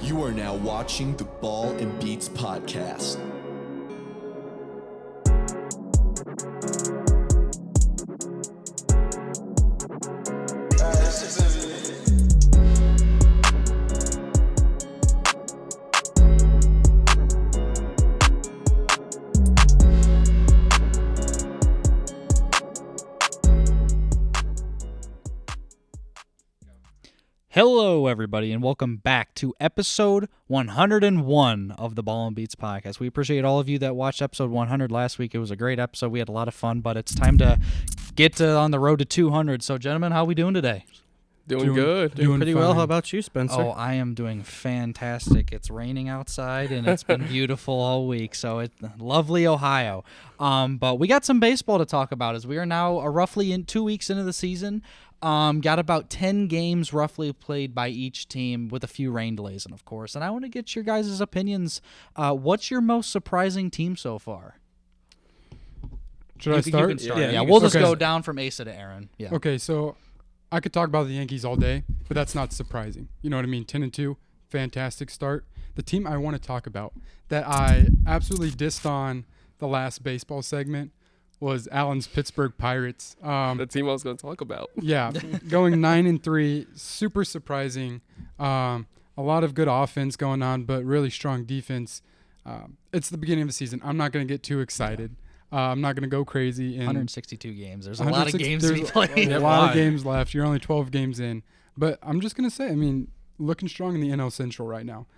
You are now watching the Ball and Beats podcast. Hello, everybody, and welcome back to episode 101 of the Ball and Beats podcast. We appreciate all of you that watched episode 100 last week. It was a great episode. We had a lot of fun, but it's time to get on the road to 200. So, gentlemen, how are we doing today? Doing good. Doing pretty fine. well. How about you, Spencer? Oh, I am doing fantastic. It's raining outside, and it's been beautiful all week. So it's lovely Ohio. But we got some baseball to talk about as we are now roughly in 2 weeks into the season. Got about 10 games roughly played by each team with a few rain delays, and of course. And I want to get your guys' opinions. What's your most surprising team so far? Should I start? You can start. Yeah, We'll just okay. go down from Asa to Aaron. Yeah. Okay, so I could talk about the Yankees all day, but that's not surprising. You know what I mean? 10-2, fantastic start. The team I want to talk about that I absolutely dissed on the last baseball segment was Allen's Pittsburgh Pirates. The team I was going to talk about. Yeah, going 9-3, super surprising. A lot of good offense going on, but really strong defense. It's the beginning of the season. I'm not going to get too excited. I'm not going to go crazy. 162 games. There's a lot of games to be There's played. a lot of games left. You're only 12 games in. But I'm just going to say, I mean, looking strong in the NL Central right now.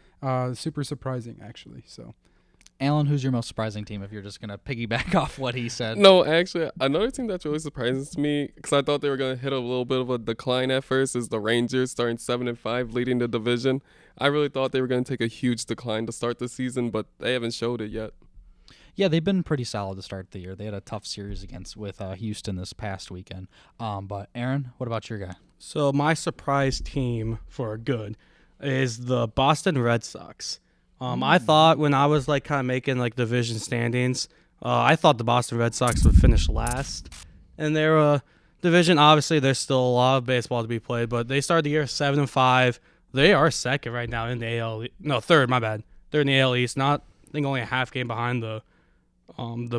Super surprising, actually. So, Alan, who's your most surprising team if you're just going to piggyback off what he said? No, actually, another team that's really surprising to me, because I thought they were going to hit a little bit of a decline at first, is the Rangers starting 7-5, leading the division. I really thought they were going to take a huge decline to start the season, but they haven't showed it yet. Yeah, they've been pretty solid to start the year. They had a tough series with Houston this past weekend. But Aaron, what about your guy? So my surprise team for good is the Boston Red Sox. I thought when I was kind of making division standings, I thought the Boston Red Sox would finish last in their division. Obviously, there's still a lot of baseball to be played, but they started the year 7-5. They are second right now in the AL. No, third. My bad. They're in the AL East. I think only a half game behind the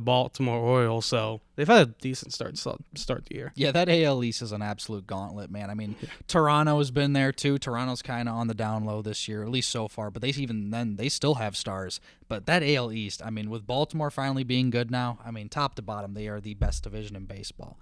Baltimore Orioles, so they've had a decent start the year. Yeah, that AL East is an absolute gauntlet, man. I mean, Toronto has been there too. Toronto's kind of on the down low this year, at least so far, but they still have stars. But that AL East, I mean, with Baltimore finally being good now, I mean, top to bottom, they are the best division in baseball.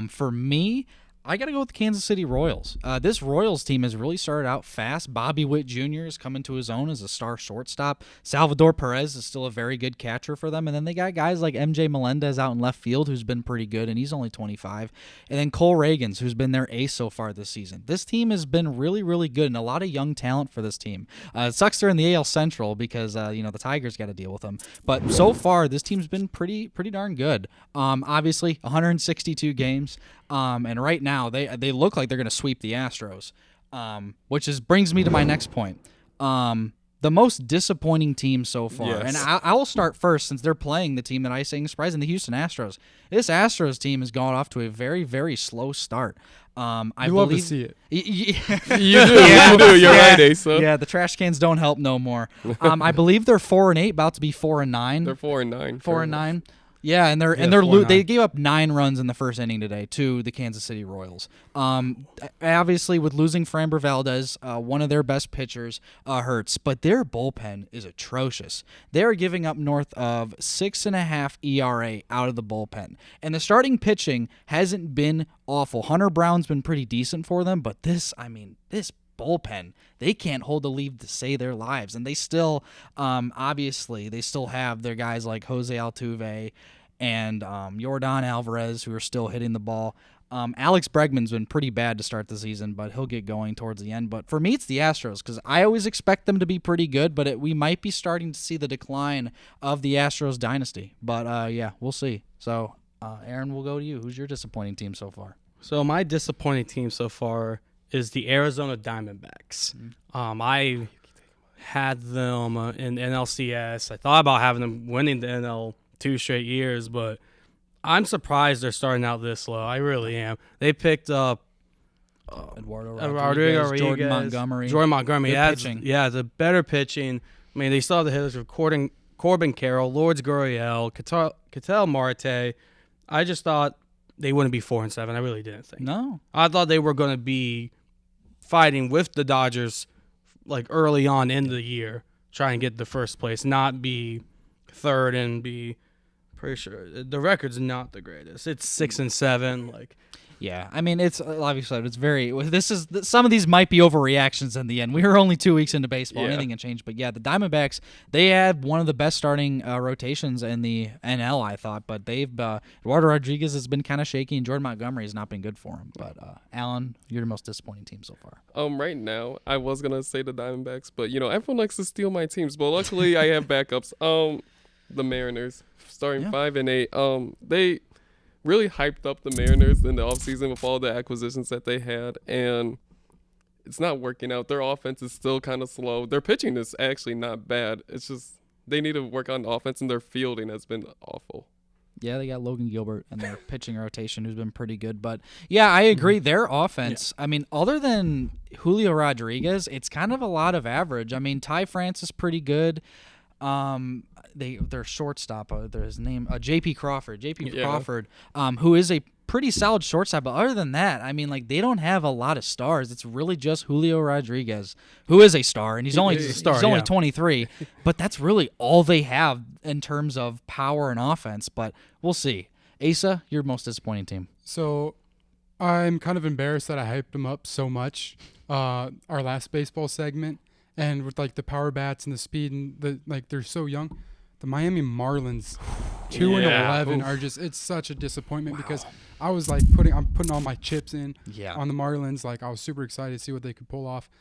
For me, I got to go with the Kansas City Royals. This Royals team has really started out fast. Bobby Witt Jr. is coming to his own as a star shortstop. Salvador Perez is still a very good catcher for them. And then they got guys like MJ Melendez out in left field who's been pretty good, and he's only 25. And then Cole Reagans, who's been their ace so far this season. This team has been really, really good, and a lot of young talent for this team. It sucks they're in the AL Central because, the Tigers got to deal with them. But so far, this team's been pretty darn good. Obviously, 162 games. And right now, they look like they're going to sweep the Astros, which brings me to my next point. The most disappointing team so far, Yes. and I will start first since they're playing the team that I say is surprising, the Houston Astros. This Astros team has gone off to a very, very slow start. you love to see it. You do. You're right, Asa. Yeah, the trash cans don't help no more. I believe they're 4-8, about to be 4-9. They're 4-9. 4-9. Yeah, and they gave up 9 runs in the first inning today to the Kansas City Royals. Obviously, with losing Framber Valdez, one of their best pitchers, hurts, but their bullpen is atrocious. They're giving up north of 6.5 ERA out of the bullpen, and the starting pitching hasn't been awful. Hunter Brown's been pretty decent for them, but this bullpen, they can't hold the lead to save their lives, and they still obviously they still have their guys like Jose Altuve and Yordan Alvarez who are still hitting the ball. Alex Bregman's been pretty bad to start the season, but he'll get going towards the end. But for me, it's the Astros because I always expect them to be pretty good, but we might be starting to see the decline of the Astros dynasty. But yeah, we'll see. So Aaron, we'll go to you. Who's your disappointing team so far? So my disappointing team so far is the Arizona Diamondbacks. I had them in NLCS. I thought about having them winning the NL 2 straight years, but I'm surprised they're starting out this low. I really am. They picked up Eduardo Rodriguez, Jordan Montgomery. Jordan Montgomery. Good pitching. Yeah, the better pitching. I mean, they saw the hitters of Corbin Carroll, Lourdes Gurriel, Ketel Marte. I just thought they wouldn't be 4-7. I really didn't think. No. I thought they were going to be fighting with the Dodgers like early on in the year, try and get the first place, not be third and be pretty sure the record's not the greatest. It's 6-7. Like, Yeah, I mean, it's obviously it's very. Some of these might be overreactions in the end. We were only 2 weeks into baseball; Yeah. anything can change. But yeah, the Diamondbacks, they had one of the best starting rotations in the NL, I thought. But they've Eduardo Rodriguez has been kind of shaky, and Jordan Montgomery has not been good for him. But Alan, you're the most disappointing team so far. Right now, I was gonna say the Diamondbacks, but everyone likes to steal my teams. But luckily, I have backups. The Mariners, starting 5 and 8. They really hyped up the Mariners in the offseason with all the acquisitions that they had, and it's not working out. Their offense is still kind of slow. Their pitching is actually not bad. It's just they need to work on the offense, and their fielding has been awful. Yeah, they got Logan Gilbert and their pitching rotation, who's been pretty good. But yeah, I agree. Their offense, I mean, other than Julio Rodriguez, it's kind of a lot of average. I mean, Ty France is pretty good. Their shortstop, his name, J.P. Crawford. Crawford, who is a pretty solid shortstop. But other than that, I mean, like, they don't have a lot of stars. It's really just Julio Rodriguez, who is a star, and he's only 23. But that's really all they have in terms of power and offense. But we'll see. Asa, your most disappointing team. So I'm kind of embarrassed that I hyped them up so much. Our last baseball segment, and with like the power bats and the speed and they're so young. The Miami Marlins 2-11 are just, it's such a disappointment because I was like I'm putting all my chips in on the Marlins. Like, I was super excited to see what they could pull off.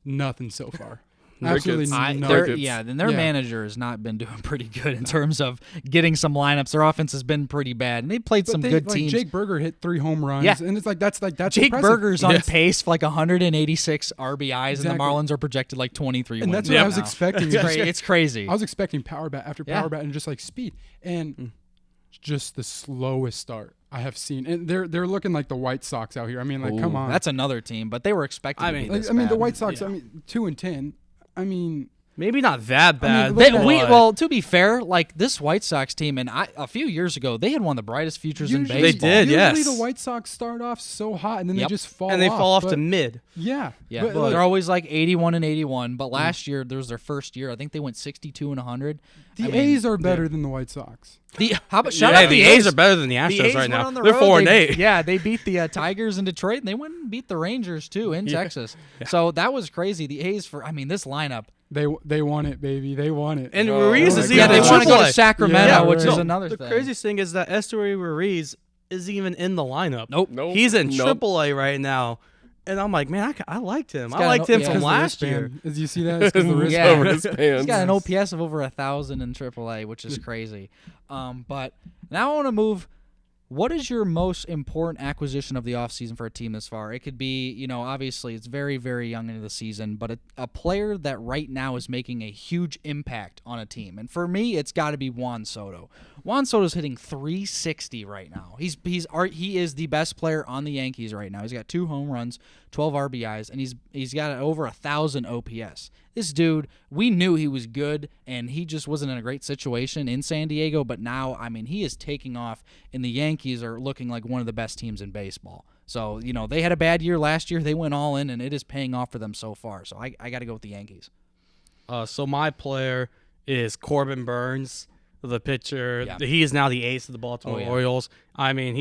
Nothing so far. Absolutely nothing. Their manager has not been doing pretty good in terms of getting some lineups. Their offense has been pretty bad, and they played good teams. Jake Berger hit 3 home runs, and it's like that's Jake impressive. Berger's on pace for like 186 RBIs, and the Marlins are projected like 23 and wins. that's what I was expecting. It's crazy. I was expecting power bat after power bat and just like speed, and just the slowest start I have seen. And they're looking like the White Sox out here. I mean, like, come on, that's another team, but they were expecting to be this bad. The White Sox. I mean, 2-10. I mean, maybe not that bad. To be fair, like this White Sox team, and a few years ago, they had one of the brightest futures in baseball. They did, Usually the White Sox start off so hot, and then they just fall off. And they fall off to mid. Yeah. But they're always like 81 and 81. But last year, there was their first year. I think they went 62 and 100. The A's are better than the White Sox. The A's are better than the Astros right now. They're 4-8. Yeah, they beat the Tigers in Detroit, and they went and beat the Rangers too in Texas. Yeah. So that was crazy. The A's this lineup. They want it, baby. They want it. And Ruiz is even they want to go to Sacramento, which is another thing. The craziest thing is that Esteury Ruiz is even in the lineup. Nope. He's in AAA right now. And I'm like, man, I liked him. I liked him from last year. As you see that, it's because the wristband. He's got an OPS of over 1,000 in AAA, which is crazy. But now I want to move. What is your most important acquisition of the offseason for a team this far? It could be, obviously it's very, very young into the season, but a player that right now is making a huge impact on a team. And for me, it's got to be Juan Soto. Juan Soto's hitting 360 right now. He is the best player on the Yankees right now. He's got 2 home runs, 12 RBIs, and he's got over 1,000 OPS. This dude, we knew he was good, and he just wasn't in a great situation in San Diego, but now, I mean, he is taking off, and the Yankees are looking like one of the best teams in baseball. So, they had a bad year last year. They went all in, and it is paying off for them so far. So I got to go with the Yankees. So my player is Corbin Burns, the pitcher. Yeah. He is now the ace of the Baltimore Orioles. I mean,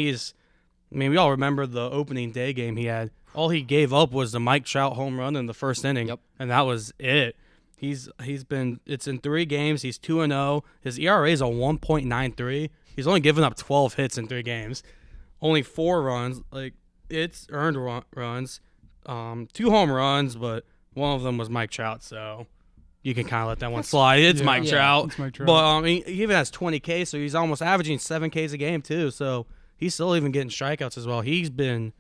we all remember the opening day game he had. All he gave up was the Mike Trout home run in the first inning, and that was it. It's in 3 games. He's 2-0. His ERA is a 1.93. He's only given up 12 hits in 3 games, only 4 runs. Like, it's earned runs, 2 home runs, but one of them was Mike Trout, so you can kind of let that one slide. It's Mike Trout. It's Mike Trout. But he even has 20 Ks, so he's almost averaging 7 Ks a game too. So he's still even getting strikeouts as well. He's been,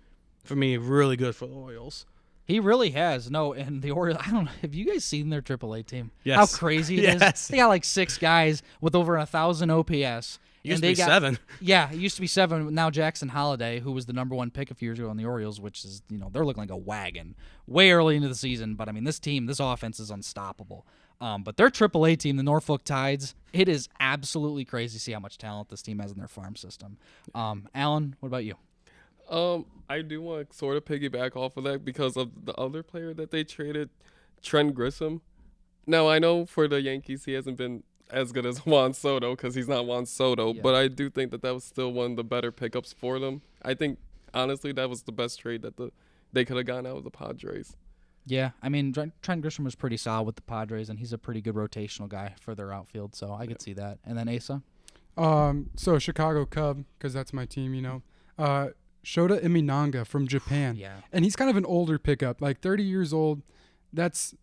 for me, really good for the Orioles. He really has. No, and the Orioles, I don't know, have you guys seen their AAA team? Yes. How crazy it is? They got like 6 guys with over 1,000 OPS, Used And to be 7. Yeah, it used to be 7. Now Jackson Holiday, who was the number 1 pick a few years ago on the Orioles, which is, they're looking like a wagon way early into the season. But, I mean, this offense is unstoppable. But their AAA team, the Norfolk Tides, it is absolutely crazy to see how much talent this team has in their farm system. Alan, what about you? I do want to sort of piggyback off of that because of the other player that they traded, Trent Grisham. Now, I know for the Yankees he hasn't been as good as Juan Soto because he's not Juan Soto, but I do think that was still one of the better pickups for them. I think, honestly, that was the best trade that they could have gotten out of the Padres. Yeah, I mean, Trent Grisham was pretty solid with the Padres, and he's a pretty good rotational guy for their outfield, so I could see that. And then Asa? So Chicago Cub, because that's my team, Shota Iminanga from Japan. Yeah. And he's kind of an older pickup, like 30 years old. That's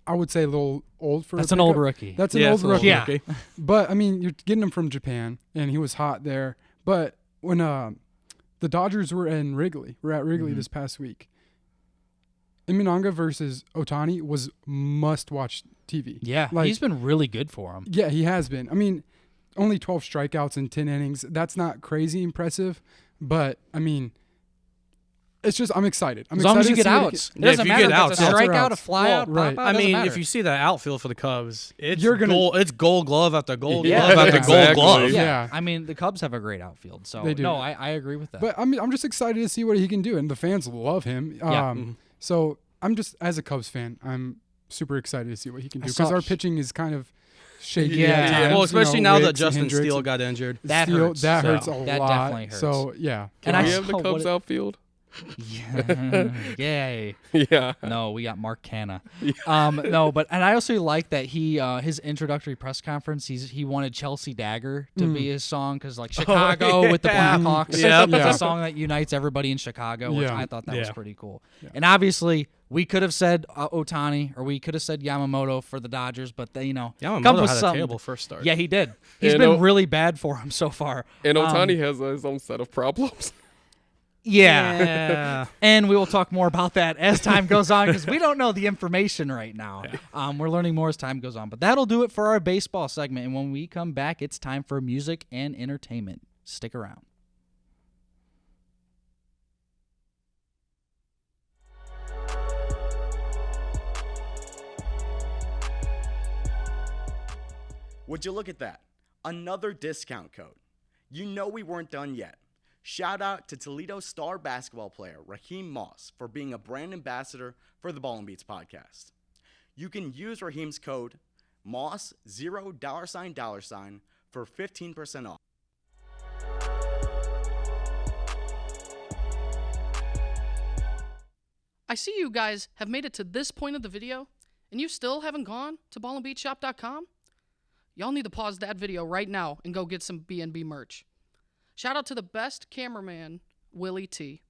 I would say a little old for That's a an pickup. old rookie. That's an old rookie. Yeah. But, I mean, you're getting him from Japan, and he was hot there. But when the Dodgers were at Wrigley this past week, Iminanga versus Otani was must-watch TV. Yeah, Like, he's been really good for him. Yeah, he has been. I mean, only 12 strikeouts in 10 innings. That's not crazy impressive, but, I mean, it's just I'm excited. As long as you get to see what he outs. It Yeah, doesn't if you matter get if outs, it's a yeah. strikeout, a flyout, right. pop out, I doesn't mean, matter. if you see the outfield for the Cubs, it's You're gonna- it's Gold Glove after Gold Yeah. Glove after Exactly. Gold Glove. Yeah. Yeah. I mean, the Cubs have a great outfield, so They do. no, I agree with that. But I mean, I'm just excited to see what he can do, and the fans love him. Yeah. So I'm just, as a Cubs fan, I'm super excited to see what he can I do because saw- our pitching is kind of shaky. Yeah. at times, Well, especially now that Wicks and Justin Hendricks Steele and got injured. That Steele, hurts. That So- hurts a That lot. definitely hurts. So yeah, And Can I we have the saw Cubs what- outfield? Yeah. Yay. Yeah. No, we got Mark Canna. No, but and I also like that he his introductory press conference. He wanted Chelsea Dagger to be his song because like Chicago with the yeah. Blackhawks. Yep. It's Yeah. a song that unites everybody in Chicago, which Yeah. I thought that was Yeah. pretty cool. And obviously we could have said Otani or we could have said Yamamoto for the Dodgers, but they comes Yamamoto with had a something. terrible first start. Yeah, he did. He's And been really bad for him so far. And Otani has his own set of problems. Yeah. Yeah. And we will talk more about that as time goes on because we don't know the information right now. We're learning more as time goes on. But that'll do it for our baseball segment. And when we come back, it's time for music and entertainment. Stick around. Would you look at that? Another discount code. You know we weren't done yet. Shout out to Toledo star basketball player Raheem Moss for being a brand ambassador for the Ball and Beats podcast. You can use Raheem's code Moss $0 for 15% off. I see you guys have made it to this point of the video, and you still haven't gone to ballandbeatshop.com? Y'all need to pause that video right now and go get some B&B merch. Shout out to the best cameraman, Willie T.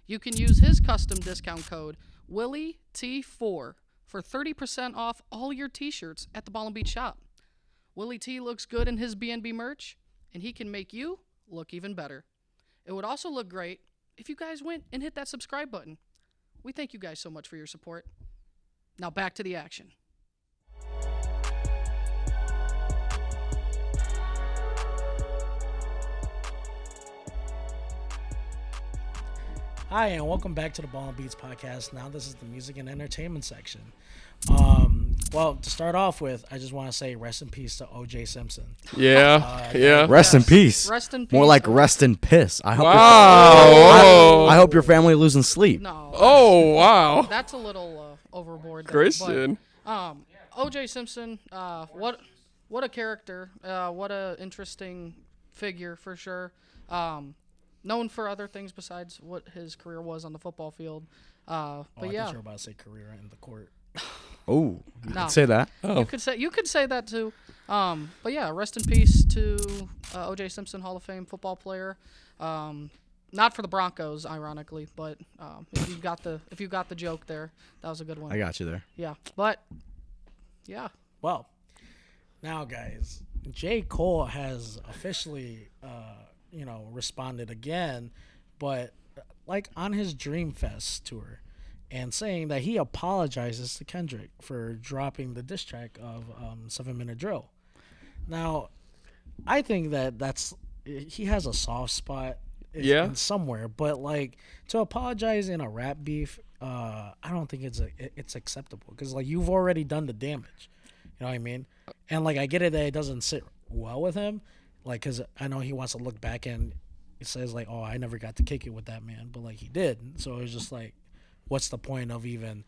You can use his custom discount code, WillieT4, for 30% off all your t-shirts at the Ball and Beat shop. Willie T looks good in his B&B merch, and he can make you look even better. It would also look great if you guys went and hit that subscribe button. We thank you guys so much for your support. Now back to the action. Hi, and welcome back to the Ball and Beats podcast. Now this is the music and entertainment section. Well, to start off with, I just want to say rest in peace to O.J. Simpson. Yeah. Yeah. Rest in peace. Rest in peace. More like rest in piss. I hope. Wow. I hope your family losing sleep. No. Oh, wow. That's a little overboard. There, Christian. But, O.J. Simpson, what a character. What a interesting figure for sure. Known for other things besides what his career was on the football field. But I yeah, thought you were about to say career in the court. Oh, you No. could say that. you could say that too. But yeah, rest in peace to O.J. Simpson, Hall of Fame football player. Not for the Broncos, ironically, but if you got the joke there, that was a good one. I got you there. Yeah, but yeah, Well, now guys, J.Cole has officially, responded again, but like on his Dreamfest tour, and saying that he apologizes to Kendrick for dropping the diss track of 7 Minute Drill. Now, I think that's he has a soft spot Yeah. in somewhere, but like to apologize in a rap beef, I don't think it's acceptable because like you've already done the damage. You know what I mean? And like I get it that it doesn't sit well with him, like because I know he wants to look back and he says like, oh, I never got to kick it with that man, but like he did. So it's just like, what's the point of even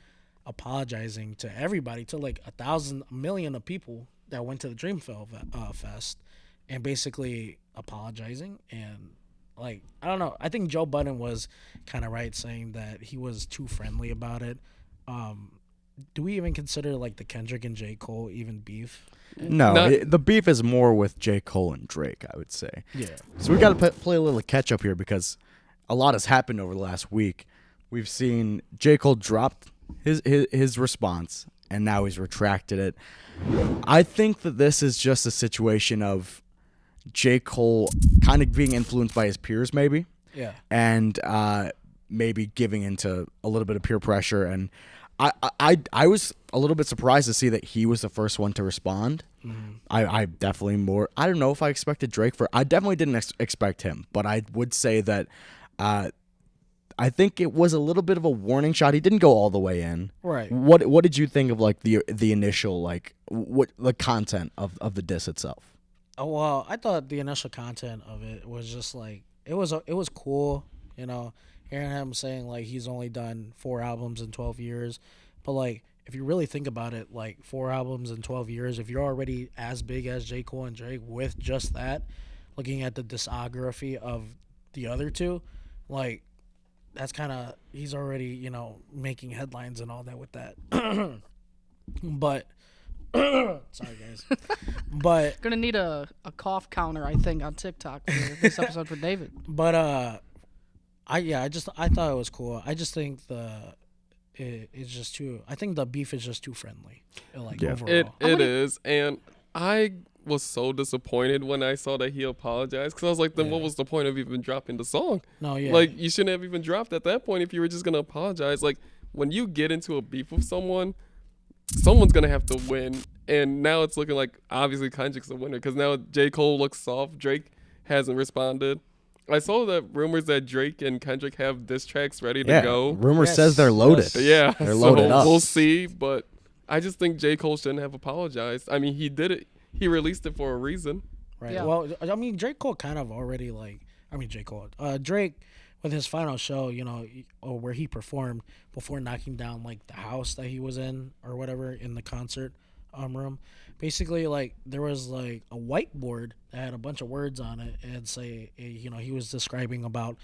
apologizing to everybody, to like 1,000, a million of people that went to the Dreamfest Fest, and basically apologizing? And like I don't know, I think Joe Budden was kind of right saying that he was too friendly about it. Do we even consider like the Kendrick and J. Cole even beef? No, Not- the beef is more with J. Cole and Drake, I would say. Yeah. So we got to play a little catch up here because a lot has happened over the last week. We've seen J. Cole drop his response, and now he's retracted it. I think that this is just a situation of J. Cole kind of being influenced by his peers, maybe, Yeah. and maybe giving into a little bit of peer pressure. And I was a little bit surprised to see that he was the first one to respond. I definitely more. I don't know if I expected Drake I definitely didn't expect him, but I would say that I think it was a little bit of a warning shot. He didn't go all the way in. Right. What did you think of like the initial like what the content of the diss itself? Oh, well, I thought the initial content of it was just like it was cool, you know, hearing him saying like he's only done 4 albums in 12 years, but like if you really think about it, like 4 albums in 12 years, if you're already as big as J. Cole and Drake with just that, looking at the discography of the other two, like that's kind of he's already, you know, making headlines and all that with that. But sorry guys. But Gonna need a cough counter, I think, on TikTok for this episode for David. but I thought it was cool. I just think it's just too. I think the beef is just too friendly. Like overall. It is, and I was so disappointed when I saw that he apologized because I was like, then what was the point of even dropping the song? No, yeah. Like you shouldn't have even dropped at that point if you were just gonna apologize. Like when you get into a beef with someone's gonna have to win, and now it's looking like obviously Kendrick's the winner because now J. Cole looks soft. Drake hasn't responded. I saw that rumors that Drake and Kendrick have diss tracks ready to go. Rumor Yes, says they're loaded. yes. Yeah, They're so loaded up. we'll see, but I just think J. Cole shouldn't have apologized. I mean, he did it. He released it for a reason. Right. Yeah. Well, I mean, J. Cole kind of already Drake with his final show, you know, where he performed before knocking down like the house that he was in or whatever in the concert room. Basically, like there was like a whiteboard that had a bunch of words on it and say, you know, he was describing about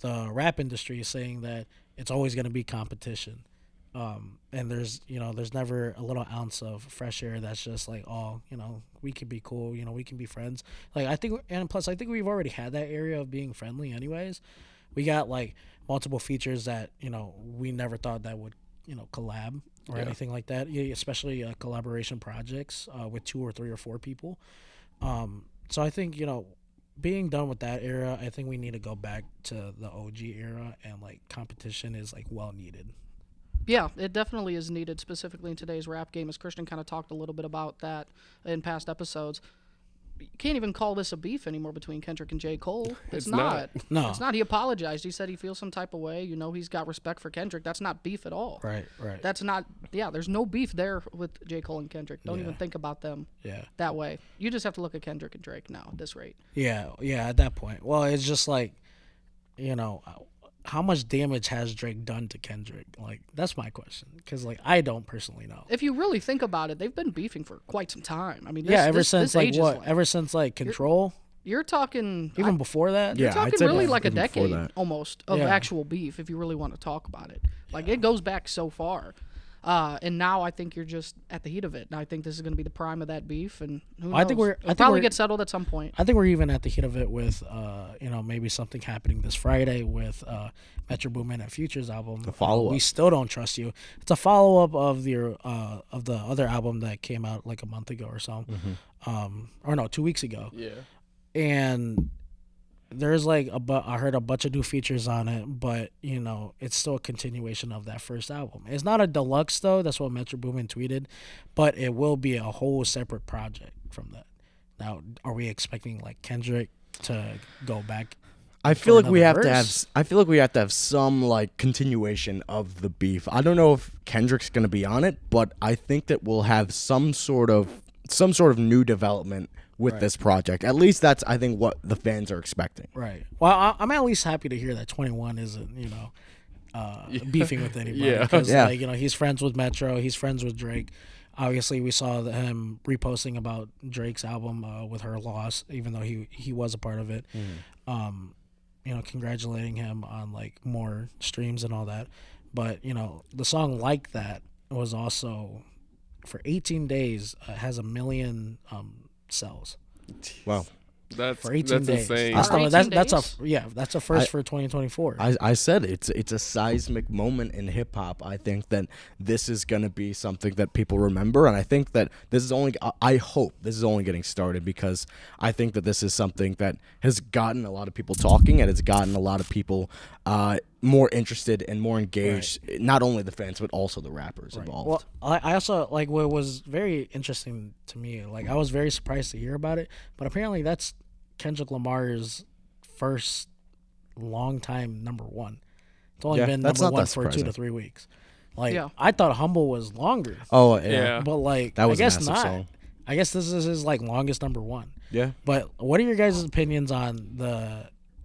the rap industry, saying that it's always going to be competition. And there's never a little ounce of fresh air that's just like, oh, you know, we could be cool, you know, we can be friends. Like I think, and plus I think we've already had that area of being friendly anyways. We got like multiple features that, you know, we never thought that would, you know, collab or anything like that. Yeah, especially collaboration projects with 2 or 3 or 4 people. So I think, you know, being done with that era, I think we need to go back to the OG era, and like competition is like well needed. Yeah, it definitely is needed, specifically in today's rap game, as Christian kind of talked a little bit about that in past episodes. You can't even call this a beef anymore between Kendrick and J. Cole. It's not. No. It's not. He apologized. He said he feels some type of way. You know, he's got respect for Kendrick. That's not beef at all. Right. That's not, there's no beef there with J. Cole and Kendrick. Don't even think about them that way. You just have to look at Kendrick and Drake now at this rate. Yeah, at that point. Well, it's just like, you know, how much damage has Drake done to Kendrick? Like, that's my question. Because, like, I don't personally know. If you really think about it, they've been beefing for quite some time. I mean, Ever since Control? You're talking... Even before that? You're talking really like a even before decade that. almost of actual beef, if you really want to talk about it. Like, it goes back so far. And now I think you're just at the heat of it. And I think this is going to be the prime of that beef. And who knows? It'll probably get settled at some point. I think we're even at the heat of it with, you know, maybe something happening this Friday with Metro Boomin and Future's album. The follow-up. We Still Don't Trust You. It's a follow-up of the other album that came out like a month ago or so. Or no, 2 weeks ago. Yeah. And there's like I heard a bunch of new features on it, but you know it's still a continuation of that first album. It's not a deluxe though. That's what Metro Boomin tweeted, but it will be a whole separate project from that. Now, are we expecting like Kendrick to go back? I feel for like we have another to have. verse? I feel like we have to have some like continuation of the beef. I don't know if Kendrick's gonna be on it, but I think that we'll have some sort of new development with this project. At least that's I think what the fans are expecting. Right. Well, I'm at least happy to hear that 21 isn't, beefing with anybody. Yeah. Because, Yeah. he's friends with Metro. He's friends with Drake. Obviously, we saw him reposting about Drake's album with Her Loss, even though he was a part of it. Congratulating him on, like, more streams and all that. But, the song Like That was also, for 18 days, has 1 million sells. Wow. That's For 18 days. insane. That's, For 18 that's days? that's a first for 2024. I said it's a seismic moment in hip hop. I think that this is going to be something that people remember, and I think that this is only. I hope this is only getting started because I think that this is something that has gotten a lot of people talking, and it's gotten a lot of people more interested and more engaged. Not only the fans, but also the rappers involved. Well, I also like what was very interesting to me. Like, I was very surprised to hear about it, but apparently that's Kendrick Lamar's first long time number one. It's only Yeah, been that's number not one that for 2 to surprising. 3 weeks. Like, Yeah. I thought Humble was longer, Oh Yeah. but like that was I a guess massive not. song. I guess this is his like longest number one. Yeah. But what are your guys' opinions on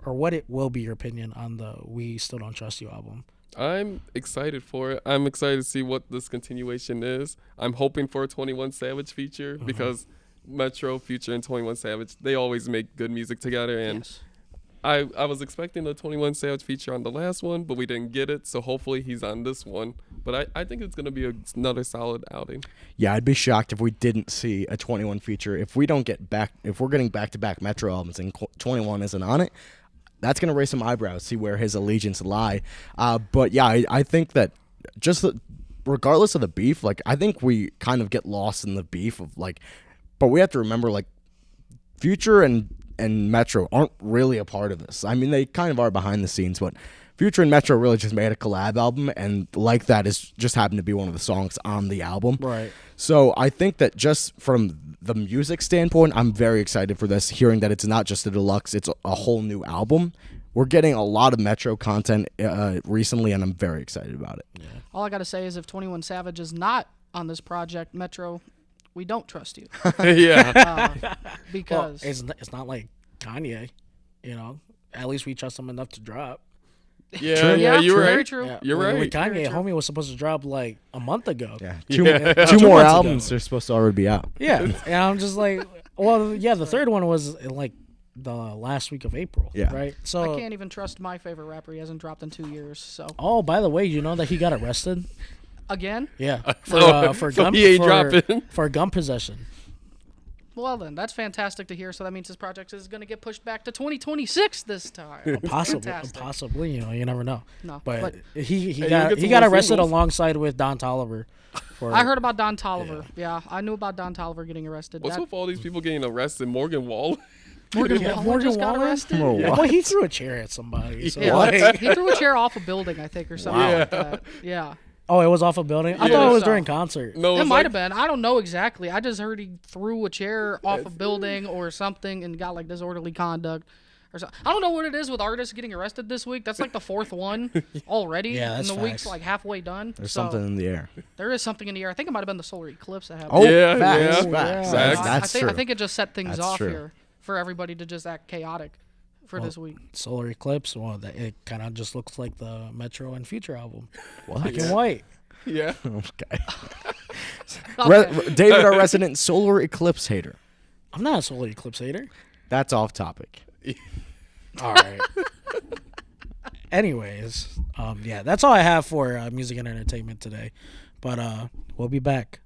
what it will be your opinion on the We Still Don't Trust You album? I'm excited for it. I'm excited to see what this continuation is. I'm hoping for a 21 Savage feature because Metro, Future, and 21 Savage, they always make good music together. And Yes. I was expecting a 21 Savage feature on the last one, but we didn't get it. So hopefully he's on this one. But I think it's going to be another solid outing. Yeah, I'd be shocked if we didn't see a 21 feature. If we're getting back-to-back Metro albums and 21 isn't on it, that's going to raise some eyebrows, see where his allegiance lie. But yeah, I think that regardless of the beef, like I think we kind of get lost in the beef of like, but we have to remember like Future and Metro aren't really a part of this. I mean, they kind of are behind the scenes, but Future and Metro really just made a collab album, and Like That is just happened to be one of the songs on the album. Right. So I think that just from the music standpoint, I'm very excited for this, hearing that it's not just a deluxe, it's a whole new album. We're getting a lot of Metro content recently, and I'm very excited about it. Yeah. All I got to say is if 21 Savage is not on this project, Metro, we don't trust you. Yeah. Well, Because it's not like Kanye, At least we trust him enough to drop. Yeah, yeah, you're very right. true. Yeah, You're with right. Kanye, Very true. homie was supposed to drop like a month ago. Yeah. Yeah. Two 2 more months albums ago. are supposed to already be out. Yeah, and I'm just like, well, yeah, the third one was in like the last week of April. Yeah. Right. I So, can't even trust my favorite rapper. He hasn't dropped in 2 years. So oh, by the way, you know that he got arrested? again, Yeah, for so gun he ain't for, dropping. for gun possession. well then, that's fantastic to hear. So that means his project is going to get pushed back to 2026 this time. Fantastic. Possibly, you never know. No, But but he you'll got get he some got more arrested singles. alongside with Don Toliver. For, I heard about Don Toliver. Yeah, I knew about Don Toliver getting arrested. What's That- with all these people getting arrested? Morgan Wall. Morgan Yeah, Wallen Morgan just got Wallen? arrested. Come on, Yeah, what? well, he threw a chair at somebody. So Yeah, like- he threw a chair off a building, I think, or something Wow. like that. Yeah. oh, it was off a building. I Yeah. thought it was So- during concert. No, It it's might like- have been. I don't know exactly. I just heard he threw a chair off a building or something and got like disorderly conduct or something. I don't know what it is with artists getting arrested this week. That's like the fourth one already. Yeah, that's and the week's facts. like halfway done. There's So something in the air. there is something in the air. I think it might have been the solar eclipse that happened. Oh, Yeah, facts, yeah. facts. Yeah. That's, I that's think, true. I think it just set things That's off true. here for everybody to just act chaotic for this week. Solar eclipse. Well, it kind of just looks like the Metro and Future album, black and white. Yeah. Okay. Okay. David, our resident solar eclipse hater. I'm not a solar eclipse hater. That's off topic. All right. Anyways, yeah, that's all I have for music and entertainment today. But we'll be back.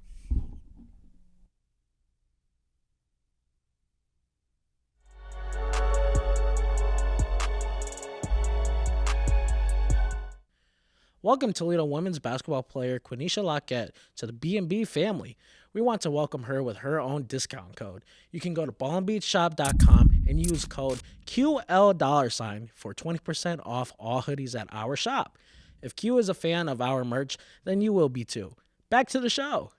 Welcome Toledo women's basketball player Quenisha Lockett to the B&B family. We want to welcome her with her own discount code. You can go to ballandbeachshop.com and use code QL$ for 20% off all hoodies at our shop. If Q is a fan of our merch, then you will be too. Back to the show.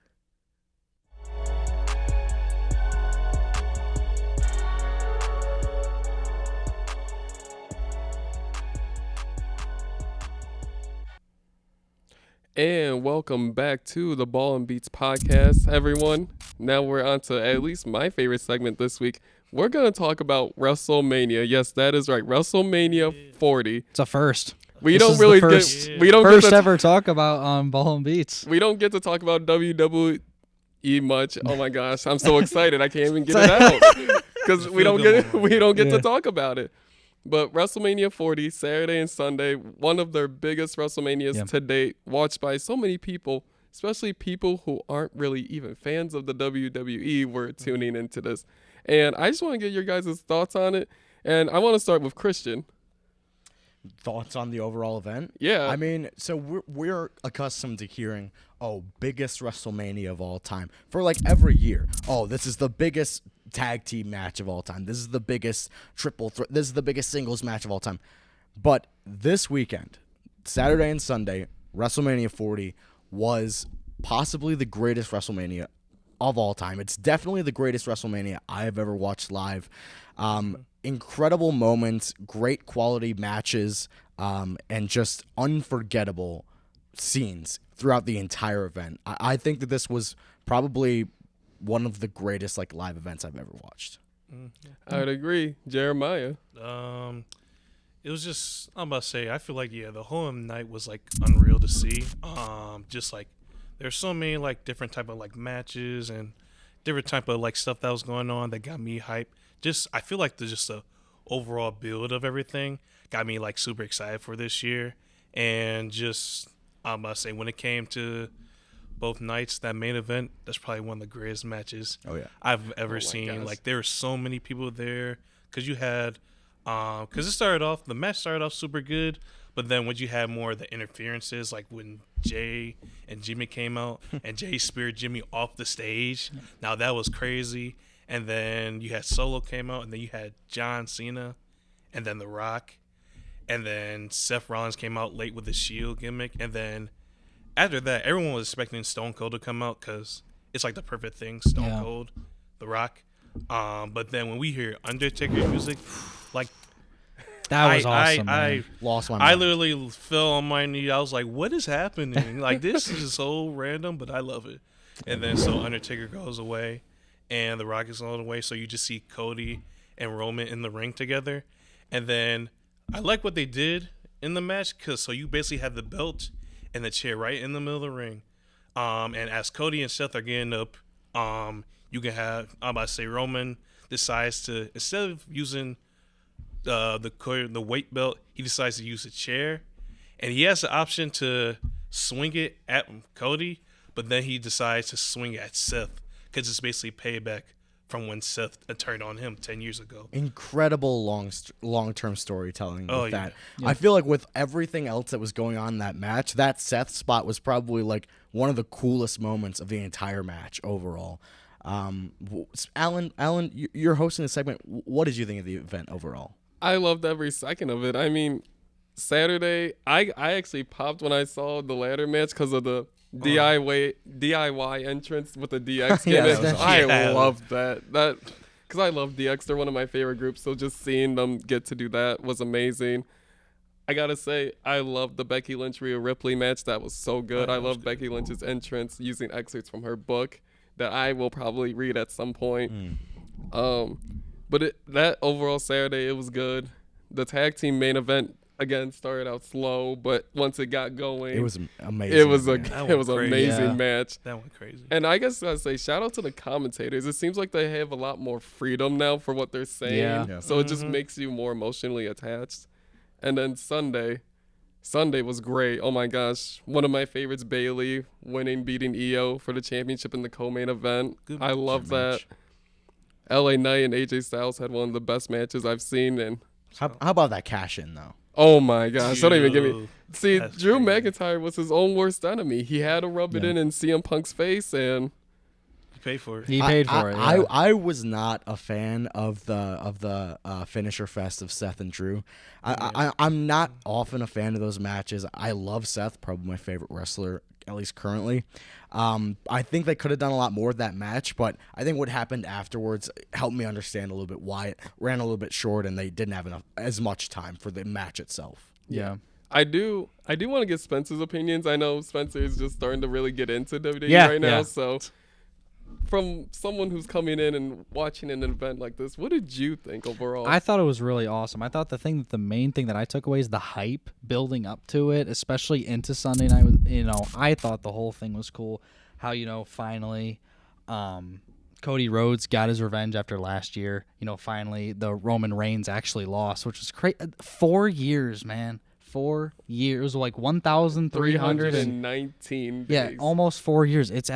And welcome back to the Ball and Beats podcast, everyone. Now we're on to at least my favorite segment this week. We're going to talk about WrestleMania. Yes, that is right. WrestleMania 40. It's a first. We This don't is the really first- get we don't First get to, ever talk about Ball and Beats. we don't get to talk about WWE much. Oh my gosh, I'm so excited. I can't even get it out because we don't get to talk about it. But WrestleMania 40, Saturday and Sunday, one of their biggest WrestleManias to date, watched by so many people, especially people who aren't really even fans of the WWE, were tuning into this. And I just want to get your guys' thoughts on it. And I want to start with Christian. Thoughts on the overall event? Yeah. I mean, so we're accustomed to hearing, biggest WrestleMania of all time for like every year. Oh, this is the biggest tag team match of all time. This is the biggest triple threat. This is the biggest singles match of all time. But this weekend, Saturday and Sunday, WrestleMania 40 was possibly the greatest WrestleMania of all time. It's definitely the greatest WrestleMania I have ever watched live. Incredible moments, great quality matches, and just unforgettable scenes throughout the entire event. I think that this was probably one of the greatest live events I've ever watched. I would agree. Jeremiah. It was just, I'm about to say, I feel like, the whole night was unreal to see. Just there's so many different type of matches and different type of stuff that was going on that got me hyped. Just, I feel like the overall build of everything got me super excited for this year. And just, I'm about to say, when it came to both nights, that main event, that's probably one of the greatest matches I've ever seen. gosh. There were so many people there because you had, because the match started off super good, but then when you had more of the interferences, like when Jay and Jimmy came out and Jay speared Jimmy off the stage, now that was crazy. And then you had Solo came out, and then you had John Cena, and then The Rock, and then Seth Rollins came out late with the Shield gimmick, and then after that, everyone was expecting Stone Cold to come out because it's the perfect thing, Stone Cold, The Rock. But then when we hear Undertaker's music, That was awesome. I Lost my mind. I literally fell on my knee. I was like, "What is happening? This is so random, but I love it." And then so Undertaker goes away, and The Rock is on the way. So you just see Cody and Roman in the ring together, and then I like what they did in the match because so you basically have the belt and the chair right in the middle of the ring. And as Cody and Seth are getting up, you can have, I'm about to say, Roman decides to, instead of using the weight belt, he decides to use a chair. And he has the option to swing it at Cody, but then he decides to swing it at Seth because it's basically payback from when Seth turned on him 10 years ago. Incredible long-term storytelling with that. Yeah. I feel like with everything else that was going on in that match, that Seth spot was probably one of the coolest moments of the entire match overall. Alan, you're hosting the segment. What did you think of the event overall? I loved every second of it. I mean, Saturday, I actually popped when I saw the ladder match because of the DIY entrance with the DX gimmick. I loved that. Because I love DX. They're one of my favorite groups. So just seeing them get to do that was amazing. I got to say, I loved the Becky Lynch Rhea Ripley match. That was so good. I love Becky Lynch's entrance using excerpts from her book that I will probably read at some point. But that overall Saturday, it was good. The tag team main event again started out slow, but once it got going, It was amazing. It was That it went was an crazy. amazing match. That went crazy. And I guess I'd say shout out to the commentators. It seems like they have a lot more freedom now for what they're saying. Yeah. So it just makes you more emotionally attached. And then Sunday was great. Oh my gosh. One of my favorites, Bailey beating Io for the championship in the co-main event. Good I love that. LA Knight and AJ Styles had one of the best matches I've seen. And How about that cash in though? oh my gosh, don't even give me. Dude, See, that's Drew crazy. McIntyre was his own worst enemy. He had to rub it in CM Punk's face, and You pay for it. He paid for it. Yeah. I was not a fan of the finisher fest of Seth and Drew. I'm not often a fan of those matches. I love Seth, probably my favorite wrestler, at least currently. I think they could have done a lot more with that match, but I think what happened afterwards helped me understand a little bit why it ran a little bit short and they didn't have as much time for the match itself. Yeah. I do want to get Spencer's opinions. I know Spencer is just starting to really get into WWE Yeah, right now. yeah. So, from someone who's coming in and watching an event like this, what did you think overall? I thought it was really awesome. I thought the main thing that I took away is the hype building up to it, especially into Sunday night. I thought the whole thing was cool. How finally, Cody Rhodes got his revenge after last year. Finally the Roman Reigns actually lost, which was crazy. 4 years, man. 4 years, like 1,300 319 days. Yeah, almost 4 years. It's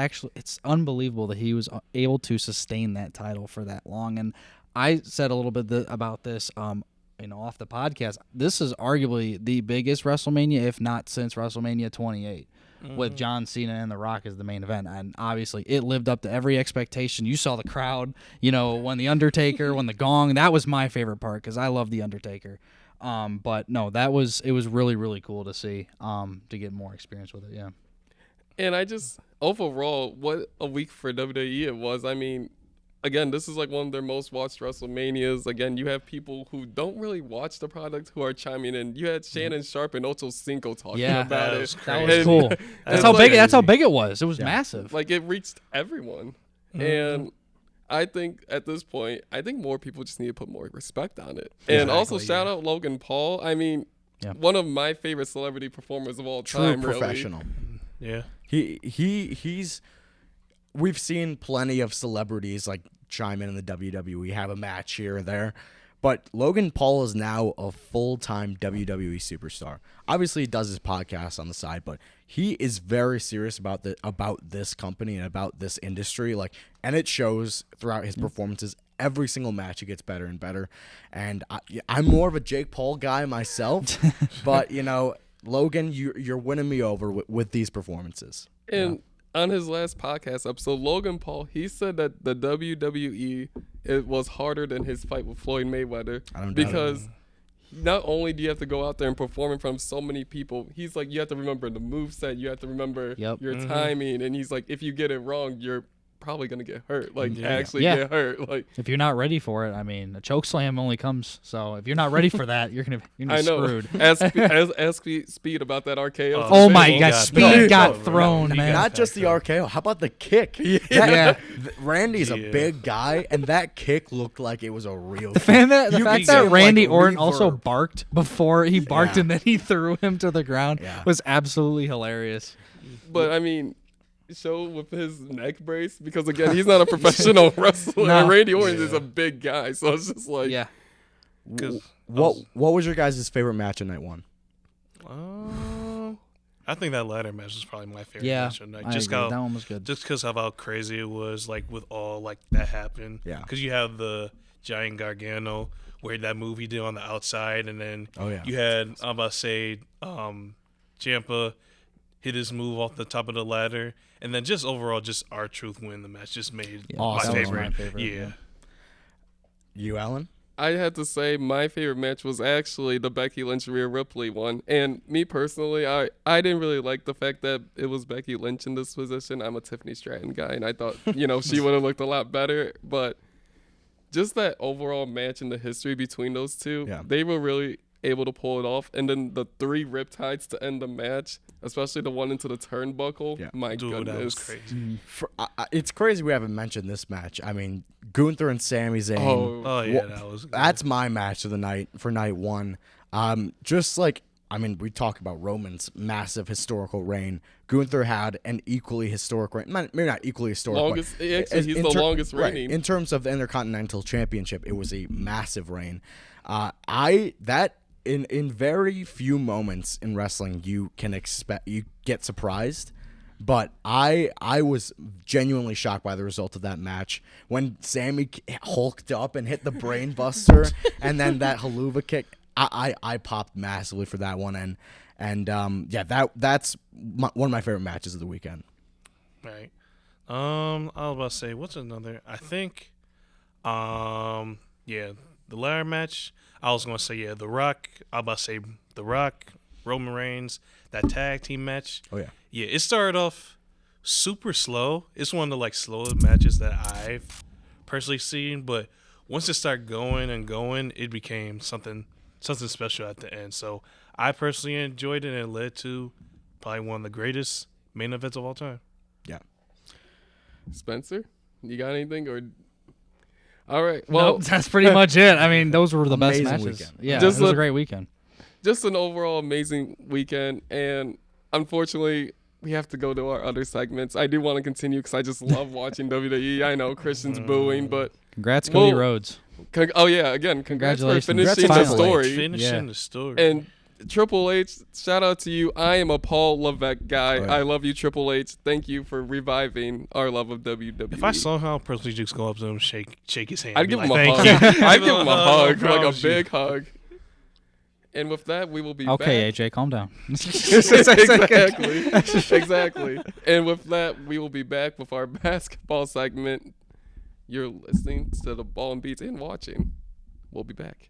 unbelievable that he was able to sustain that title for that long. And I said a little bit about this, off the podcast. This is arguably the biggest WrestleMania, if not since WrestleMania 28, with John Cena and The Rock as the main event. And obviously, it lived up to every expectation. You saw the crowd, when The Undertaker, when the gong. That was my favorite part because I love The Undertaker. But no, it was really, really cool to see, to get more experience with it. Yeah. And overall, what a week for WWE it was. I mean, again, this is like one of their most watched WrestleManias. Again, you have people who don't really watch the product who are chiming in. You had Shannon Sharp and Ocho Cinco talking about it. That was cool. That's how big it was. It was massive. Like, it reached everyone. And I think at this point, more people just need to put more respect on it. And also shout out Logan Paul. I mean, one of my favorite celebrity performers of all time. True professional. Really. Yeah. He's we've seen plenty of celebrities like chime in the WWE, have a match here or there. But Logan Paul is now a full-time WWE superstar. Obviously, he does his podcast on the side, but he is very serious about this company and about this industry. And it shows throughout his performances. Every single match, he gets better and better. And I'm more of a Jake Paul guy myself, but Logan, you're winning me over with these performances. And on his last podcast episode, Logan Paul, he said that the WWE it was harder than his fight with Floyd Mayweather because not only do you have to go out there and perform in front of so many people, he's like, you have to remember the moveset, you have to remember your timing, and he's like, if you get it wrong, you're probably gonna get hurt. Get hurt. Like, if you're not ready for it, I mean, a choke slam only comes. So if you're not ready for that, you're gonna be screwed. Ask Speed about that RKO. Oh my God, Speed got thrown, man. Not just the RKO. How about the kick? Yeah. Randy's a big guy, and that kick looked like it was a real. The fact that Randy Orton also barked before he barked and then he threw him to the ground was absolutely hilarious. But I mean, show with his neck brace, because again, he's not a professional wrestler. No. Randy Orton is a big guy, so it's just like, What was your guys' favorite match of night one? I think that ladder match was probably my favorite match of night. That one was good. Just because of how crazy it was, like with all that happened. Yeah. Because you have the giant Gargano where that move he did on the outside, and then you had Ciampa hit his move off the top of the ladder, and then just overall, just R-Truth win the match just made my favorite. Yeah. You, Alan? I had to say my favorite match was actually the Becky Lynch Rhea Ripley one. And me personally, I didn't really like the fact that it was Becky Lynch in this position. I'm a Tiffany Stratton guy, and I thought, she would have looked a lot better. But just that overall match and the history between those two, they were really able to pull it off. And then the 3 riptides to end the match, especially the one into the turnbuckle. My goodness. That was crazy. It's crazy we haven't mentioned this match. I mean, Gunther and Sami Zayn. Oh yeah, that was good. That's my match of the night for night one. We talk about Roman's massive historical reign. Gunther had an equally historic reign. Maybe not equally historic. He's the longest reigning. Right, in terms of the Intercontinental Championship, it was a massive reign. In very few moments in wrestling you get surprised, but I was genuinely shocked by the result of that match when Sammy hulked up and hit the brain buster and then that haluva kick. I popped massively for that one, that's one of my favorite matches of the weekend. Right. I was about to say, what's another? I think, the ladder match. I was going to say, The Rock. I was about to say The Rock, Roman Reigns, that tag team match. Oh, yeah. Yeah, it started off super slow. It's one of the, slowest matches that I've personally seen. But once it started going and going, it became something special at the end. So I personally enjoyed it, and it led to probably one of the greatest main events of all time. Yeah. Spencer, you got anything? Or all right, well, Nope, that's pretty much it. I mean, those were the best Amazing matches. weekend. Yeah, Just it was a look- great weekend. just an overall amazing weekend, and unfortunately, we have to go to our other segments. I do want to continue because I just love watching WWE. I know Christian's booing, but Congrats, Cody Well, Rhodes. oh yeah, again, congrats for Congratulations. finishing Congrats the finally. story. Finishing Yeah. the story. And Triple H, shout out to you. I am a Paul Levesque guy. Oh, yeah. I love you, Triple H. Thank you for reviving our love of WWE. if I somehow personally just go up to him, shake his hand, I'd be give like, him a "Thank hug. you." I'd give him a hug, like a promise you. big hug. And with that, we will be Okay, back. AJ, calm down. exactly. And with that, we will be back with our basketball segment. You're listening to the Ball and Beats and watching. We'll be back.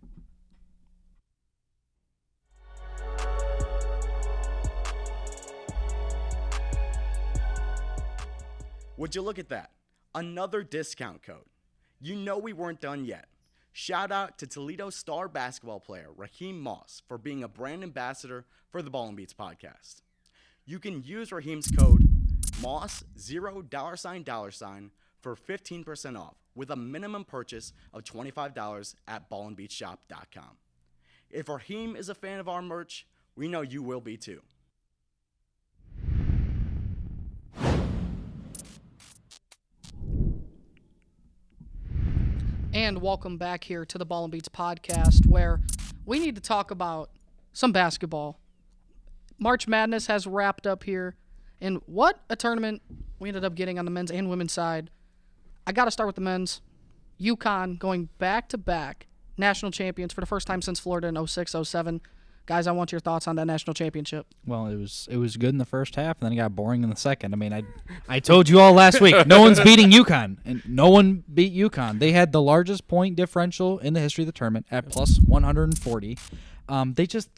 Would you look at that? Another discount code. You know we weren't done yet. Shout out to Toledo star basketball player Raheem Moss for being a brand ambassador for the Ball and Beats podcast. You can use Raheem's code Moss $0 for 15% off with a minimum purchase of $25 at ballandbeatshop.com. If Raheem is a fan of our merch, we know you will be too. And welcome back here to the Ball and Beats podcast, where we need to talk about some basketball. March Madness has wrapped up here, and what a tournament we ended up getting on the men's and women's side. I got to start with the men's. UConn going back-to-back national champions for the first time since Florida in 06-07. Guys, I want your thoughts on that national championship. Well, it was good in the first half, and then it got boring in the second. I mean, I told you all last week, no one's beating UConn, and no one beat UConn. They had the largest point differential in the history of the tournament at plus 140. They just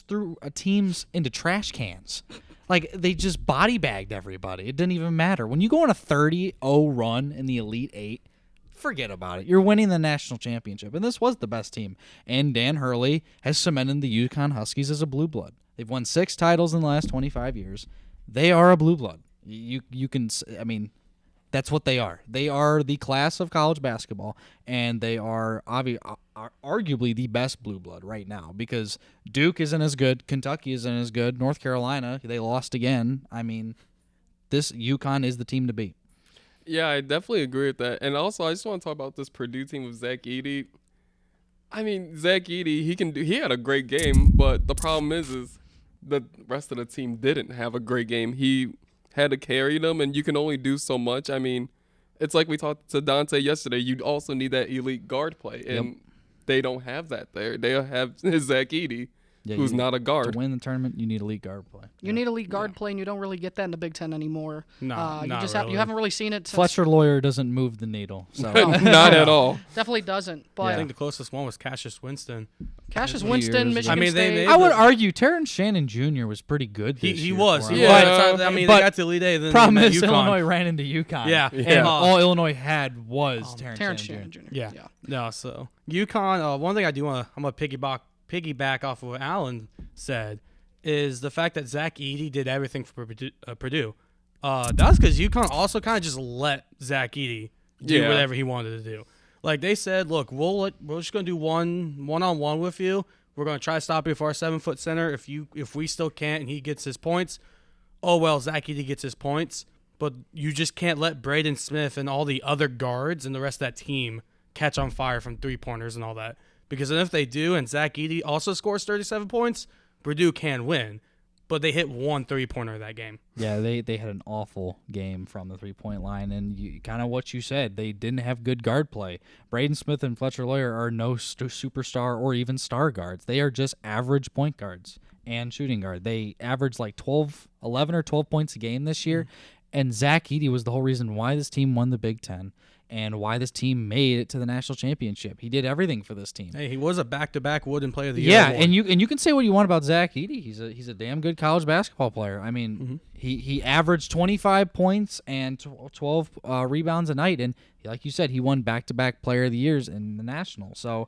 threw teams into trash cans. Like, they just body bagged everybody. It didn't even matter. When you go on a 30-0 run in the Elite Eight, forget about it. You're winning the national championship, and this was the best team. And Dan Hurley has cemented the UConn Huskies as a blue blood. They've won 6 titles in the last 25 years. They are a blue blood. You can, I mean, that's what they are. They are the class of college basketball, and they are arguably the best blue blood right now because Duke isn't as good, Kentucky isn't as good, North Carolina, they lost again. I mean, this UConn is the team to beat. Yeah, I definitely agree with that. And also, I just want to talk about this Purdue team with Zach Edey. I mean, Zach Edey, he had a great game, but the problem is the rest of the team didn't have a great game. He had to carry them, and you can only do so much. I mean, it's like we talked to Dante yesterday. You also need that elite guard play, and they don't have that there. They have Zach Edey, who's not a guard. To win the tournament, you need elite guard play. You need elite guard play, and you don't really get that in the Big Ten anymore. No, you not just really. you haven't really seen it. Since, Fletcher Lawyer doesn't move the needle. So Not at all. definitely doesn't. But I think the closest one was Cassius Winston. Cassius Years Winston, ago. Michigan I mean, they State. made- I would argue Terrence Shannon Jr. was pretty good this He year was. for He him. Yeah. was. I mean, But they got to Elite Eight. Then Problem they met is, UConn. Illinois ran into UConn. Yeah. And Uh, all Illinois had was Terrence Terrence Shannon Shannon Jr. Jr. Yeah. No, so UConn, one thing I do want to, I'm going to piggyback off of what Alan said, is the fact that Zach Edey did everything for Purdue. That's because UConn also kind of just let Zach Edey do Yeah. whatever he wanted to do. Like they said, look, we're just going to do one-on-one with you. We're going to try to stop you for our 7-foot center. If we still can't and he gets his points, oh well, Zach Edey gets his points. But you just can't let Braden Smith and all the other guards and the rest of that team catch on fire from 3-pointers and all that. Because then if they do and Zach Edey also scores 37 points, Purdue can win. But they hit 1 3-pointer that game. Yeah, they had an awful game from the 3-point line, and kind of what you said, they didn't have good guard play. Braden Smith and Fletcher Lawyer are no superstar or even star guards. They are just average point guards and shooting guard. They averaged like 11 or 12 points a game this year, and Zach Edey was the whole reason why this team won the Big Ten and why this team made it to the national championship. He did everything for this team. Hey, he was a back-to-back Wooden Player of the Year. Yeah, award. and you can say what you want about Zach Edey. He's a damn good college basketball player. I mean, he averaged 25 points and 12 rebounds a night, and like you said, he won back-to-back Player of the Years in the national. So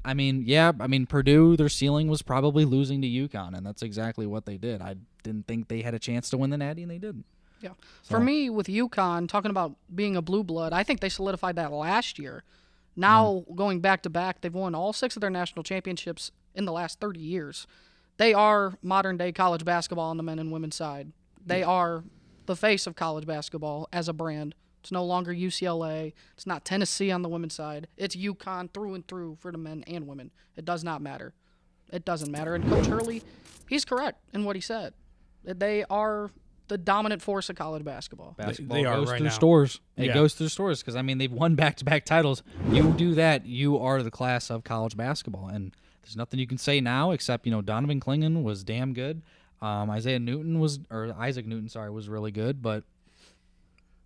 I mean, yeah, Purdue, their ceiling was probably losing to UConn, and that's exactly what they did. I didn't think they had a chance to win the Natty, and they did. Yeah. For me, with UConn, talking about being a blue blood, I think they solidified that last year. Now, going back to back, they've won all 6 of their national championships in the last 30 years. They are modern-day college basketball on the men and women's side. They are the face of college basketball as a brand. It's no longer UCLA. It's not Tennessee on the women's side. It's UConn through and through for the men and women. It does not matter. It doesn't matter. And Coach Hurley, he's correct in what he said. They are the dominant force of college basketball. Basketball They are goes right through now. stores. It Yeah. goes through stores because, they've won back-to-back titles. You do that, you are the class of college basketball. And there's nothing you can say now except, Donovan Clingan was damn good. Isaac Newton was really good, but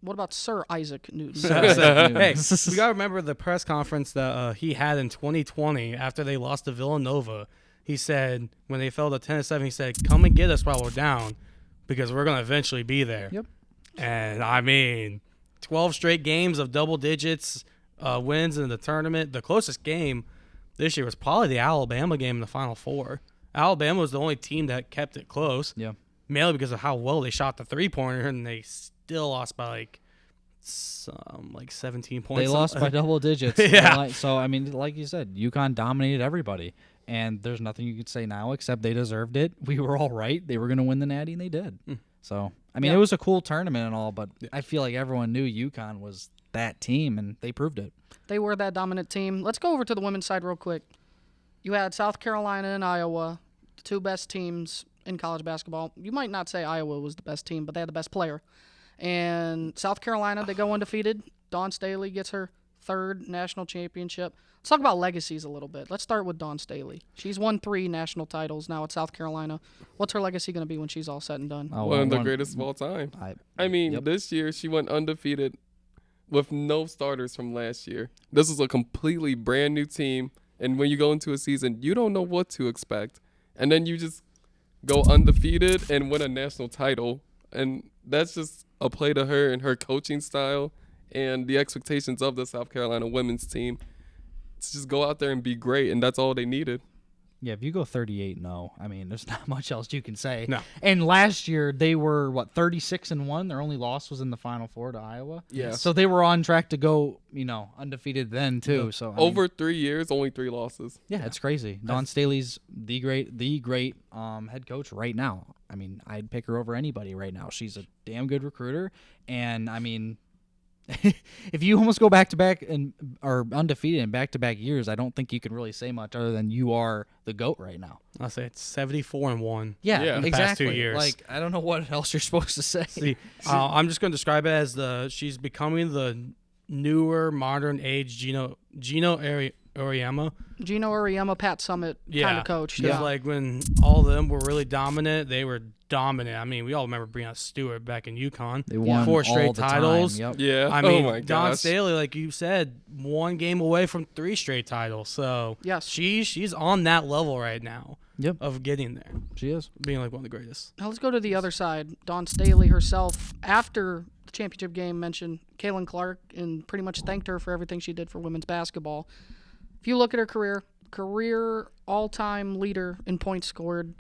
What about Sir Isaac Newton? Hey, we gotta remember the press conference that he had in 2020 after they lost to Villanova. He said when they fell to 10-7, he said, "Come and get us while we're down, because we're gonna eventually be there." Yep. And 12 straight games of double digits wins in the tournament. The closest game this year was probably the Alabama game in the Final Four. Alabama was the only team that kept it close. Yeah. Mainly because of how well they shot the three-pointer, and they still lost by like 17 points. they lost by double digits. Yeah. So, like you said, UConn dominated everybody. And there's nothing you could say now except they deserved it. We were all right. They were going to win the Natty, and they did. So, it was a cool tournament and all, but I feel like everyone knew UConn was that team, and they proved it. They were that dominant team. Let's go over to the women's side real quick. You had South Carolina and Iowa, the 2 best teams in college basketball. You might not say Iowa was the best team, but they had the best player. And South Carolina, they go undefeated. Dawn Staley gets her 3rd national championship. Let's talk about legacies a little bit. Let's start with Dawn Staley. She's won 3 national titles now at South Carolina. What's her legacy going to be when she's all said and done? One of the greatest of all time. This year she went undefeated with no starters from last year. This was a completely brand new team, and when you go into a season, you don't know what to expect. And then you just go undefeated and win a national title, and that's just a play to her and her coaching style and the expectations of the South Carolina women's team to just go out there and be great, and that's all they needed. Yeah, if you go 38-0, there's not much else you can say. No. And last year they were 36-1. Their only loss was in the Final Four to Iowa. Yeah. So they were on track to go, undefeated then too. So Over 3 years, only 3 losses. yeah, it's crazy. Dawn Staley's the great head coach right now. I'd pick her over anybody right now. She's a damn good recruiter, and if you almost go back-to-back and are undefeated in back-to-back years, I don't think you can really say much other than you are the GOAT right now. I'll say it's 74-1. Yeah, Yeah. In the exactly. past 2 years. Like, I don't know what else you're supposed to say. See, I'm just going to describe it as she's becoming the newer, modern age Gino Auriemma. Gino Auriemma, Pat Summitt kind of coach. Because like when all of them were really dominant, they were dominant. We all remember Breonna Stewart back in UConn. They won 4 straight all the titles. time. Yep. Yeah. Oh my Dawn gosh. Staley, like you said, 1 game away from 3 straight titles. So Yes. she's on that level right now. Yep. Of getting there, She is. being like one of the greatest. Now let's go to the other side. Dawn Staley herself, after the championship game, mentioned Kaylin Clark and pretty much thanked her for everything she did for women's basketball. If you look at her career all-time leader in points scored,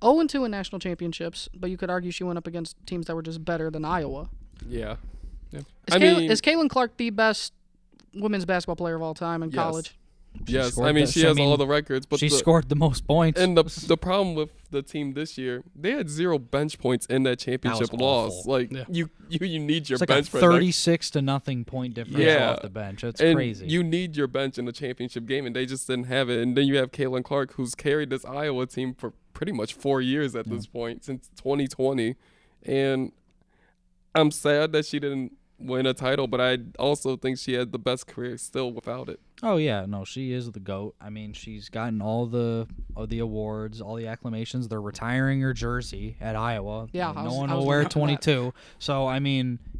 0-2 in national championships, but you could argue she went up against teams that were just better than Iowa. Yeah. Is Kaylin Clark the best women's basketball player of all time in Yes. college? Yes. scored She has all the records, but She scored the most points. And the problem with the team this year, they had 0 bench points in that championship was loss. awful. Like Yeah. you need your it's like bench a for that. 36-0 point difference Yeah. off the bench. It's And crazy. you need your bench in the championship game, and they just didn't have it. And then you have Kaylin Clark, who's carried this Iowa team for pretty much 4 years at this point, since 2020. And I'm sad that she didn't win a title, but I also think she had the best career still without it. Oh yeah, no, she is the GOAT. She's gotten all the awards, all the acclamations. They're retiring her jersey at Iowa. Yeah, no I was one will gonna wear mention that. 22. So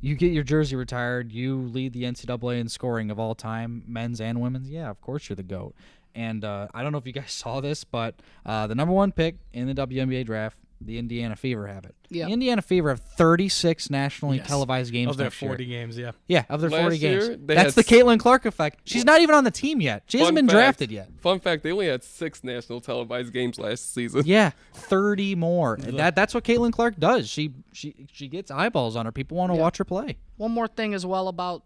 you get your jersey retired. You lead the NCAA in scoring of all time, men's and women's. Yeah, of course you're the GOAT. And I don't know if you guys saw this, but the number 1 pick in the WNBA draft, The Indiana Fever have it. Yeah. The Indiana Fever have 36 nationally Yes. televised games Of their next year. 40 games, yeah. Yeah, of their Last 40 games. year, they That's had the Caitlin Clark effect. She's not even on the team yet. She hasn't been drafted yet. Fun fact, they only had 6 national televised games last season. Yeah, 30 more. And that's what Caitlin Clark does. She gets eyeballs on her. People want to watch her play. One more thing as well about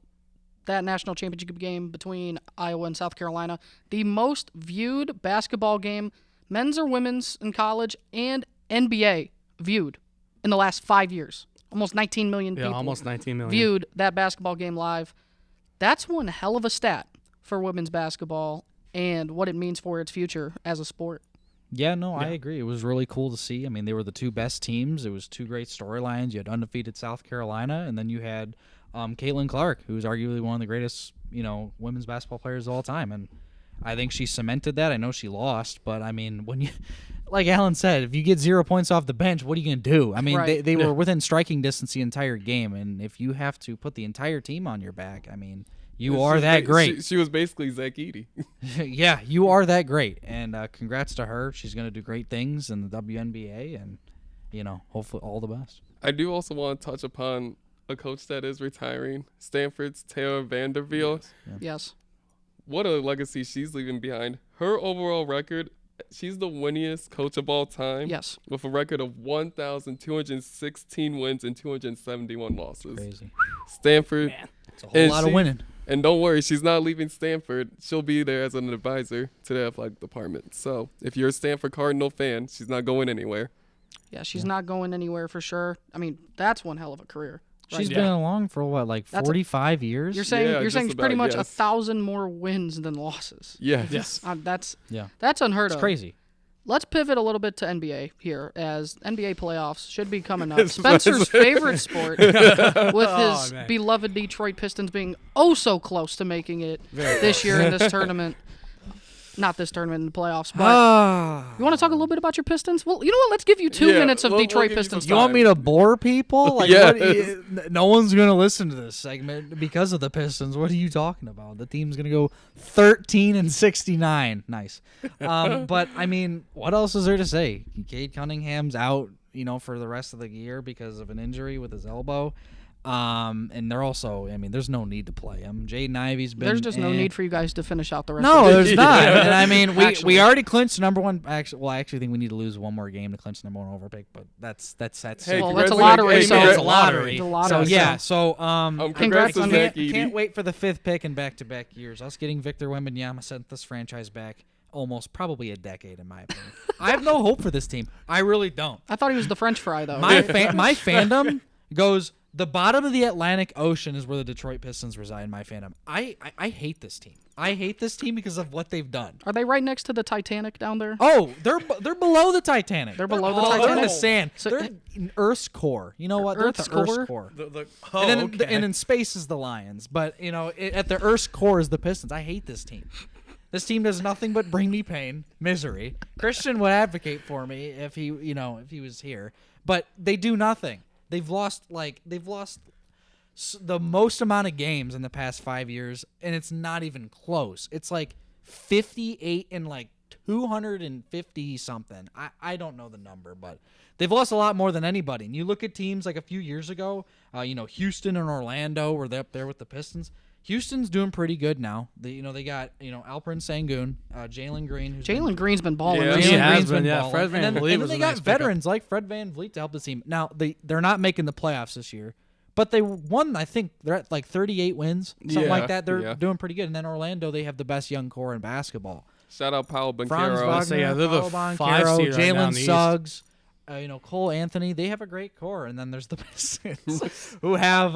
that national championship game between Iowa and South Carolina. The most viewed basketball game, men's or women's in college, and NBA viewed in the last 5 years. Almost 19 million people Almost 19 million. viewed that basketball game live. That's one hell of a stat for women's basketball and what it means for its future as a sport. Yeah, no, I agree. It was really cool to see. I mean, they were the two best teams. It was two great storylines. You had undefeated South Carolina, and then you had Caitlin Clark, who's arguably one of the greatest, women's basketball players of all time. And I think she cemented that. I know she lost, but I mean, when you, like Alan said, if you get 0 points off the bench, what are you going to do? I mean, Right. they were within striking distance the entire game, and if you have to put the entire team on your back, I mean, you are that great. She was basically Zach Edey. Yeah, you are that great, and congrats to her. She's going to do great things in the WNBA, and hopefully all the best. I do also want to touch upon a coach that is retiring, Stanford's Taylor Vanderbilt. Yes. What a legacy she's leaving behind. Her overall record, she's the winningest coach of all time. Yes. With a record of 1,216 wins and 271 losses. Crazy. Stanford. It's a whole lot of winning. And don't worry, she's not leaving Stanford. She'll be there as an advisor to the athletic department. So if you're a Stanford Cardinal fan, she's not going anywhere. Yeah, she's not going anywhere for sure. I mean, that's one hell of a career. She's been along for what, like 45 years? You're saying Yeah, you're saying just pretty about, much yes. 1,000 more wins than losses. Yes. That's Yeah. that's unheard It's of. crazy. Let's pivot a little bit to NBA here, as NBA playoffs should be coming up. Spencer's favorite sport, with his man. beloved Detroit Pistons being oh so close to making it this year in this tournament. Not this tournament in the playoffs, but you want to talk a little bit about your Pistons? Well, you know what? Let's give you 2 Yeah, minutes of we'll Detroit give you Pistons. some You want me to bore people? Like, Yes. no one's going to listen to this segment because of the Pistons. What are you talking about? The team's going to go 13-69. Nice. But, I mean, what else is there to say? Cade Cunningham's out, for the rest of the year because of an injury with his elbow. And they're also, I mean, there's no need to play him. Jaden Ivey's been. There's just no need for you guys to finish out the rest No, of the there's not. And I mean, Actually. we already clinched number one. Actually, I actually think we need to lose one more game to clinch number one overpick. But that's Hey, Well, that's a congratulations. lottery, Hey, so man, it's a lottery. It's a lottery, So yeah, so- so congrats to on Zach can't Edey. wait for the 5th pick in back-to-back years. Us getting Victor Wembanyama sent this franchise back almost probably a decade, in my opinion. I have no hope for this team. I really don't. I thought he was the French fry, though. My fandom goes. The bottom of the Atlantic Ocean is where the Detroit Pistons reside in my fandom. I hate this team. I hate this team because of what they've done. Are they right next to the Titanic down there? Oh, they're below the Titanic. They're below the They're in Titanic? the sand. So- they're in Earth's core. You know what? They're at Earth's the Earth's core? core. Oh, And then, okay. and in space is the Lions. But, at the Earth's core is the Pistons. I hate this team. This team does nothing but bring me pain, misery. Christian would advocate for me if he was here. But they do nothing. They've lost the most amount of games in the past 5 years, and it's not even close. It's like 58 and like 250 something. I don't know the number, but they've lost a lot more than anybody. And you look at teams like a few years ago, Houston and Orlando were up there with the Pistons. Houston's doing pretty good now. They got Alperen Sengun, Jalen Green. Jalen Green's been balling. Yeah. this He year. has Green's been, yeah. balling. Fred VanVleet and then was they a got nice pickup. veterans like Fred VanVleet to help the team. Now they're not making the playoffs this year, but they won. I think they're at like 38 wins, something Yeah, like that. They're yeah. doing pretty good. And then Orlando, they have the best young core in basketball. Shout out Paolo Franz Banchero. Wagner, So, yeah, they're the Paolo 5 Banchero, seed right now in Jalen the East. Suggs, Cole Anthony. They have a great core, and then there's the Pistons who have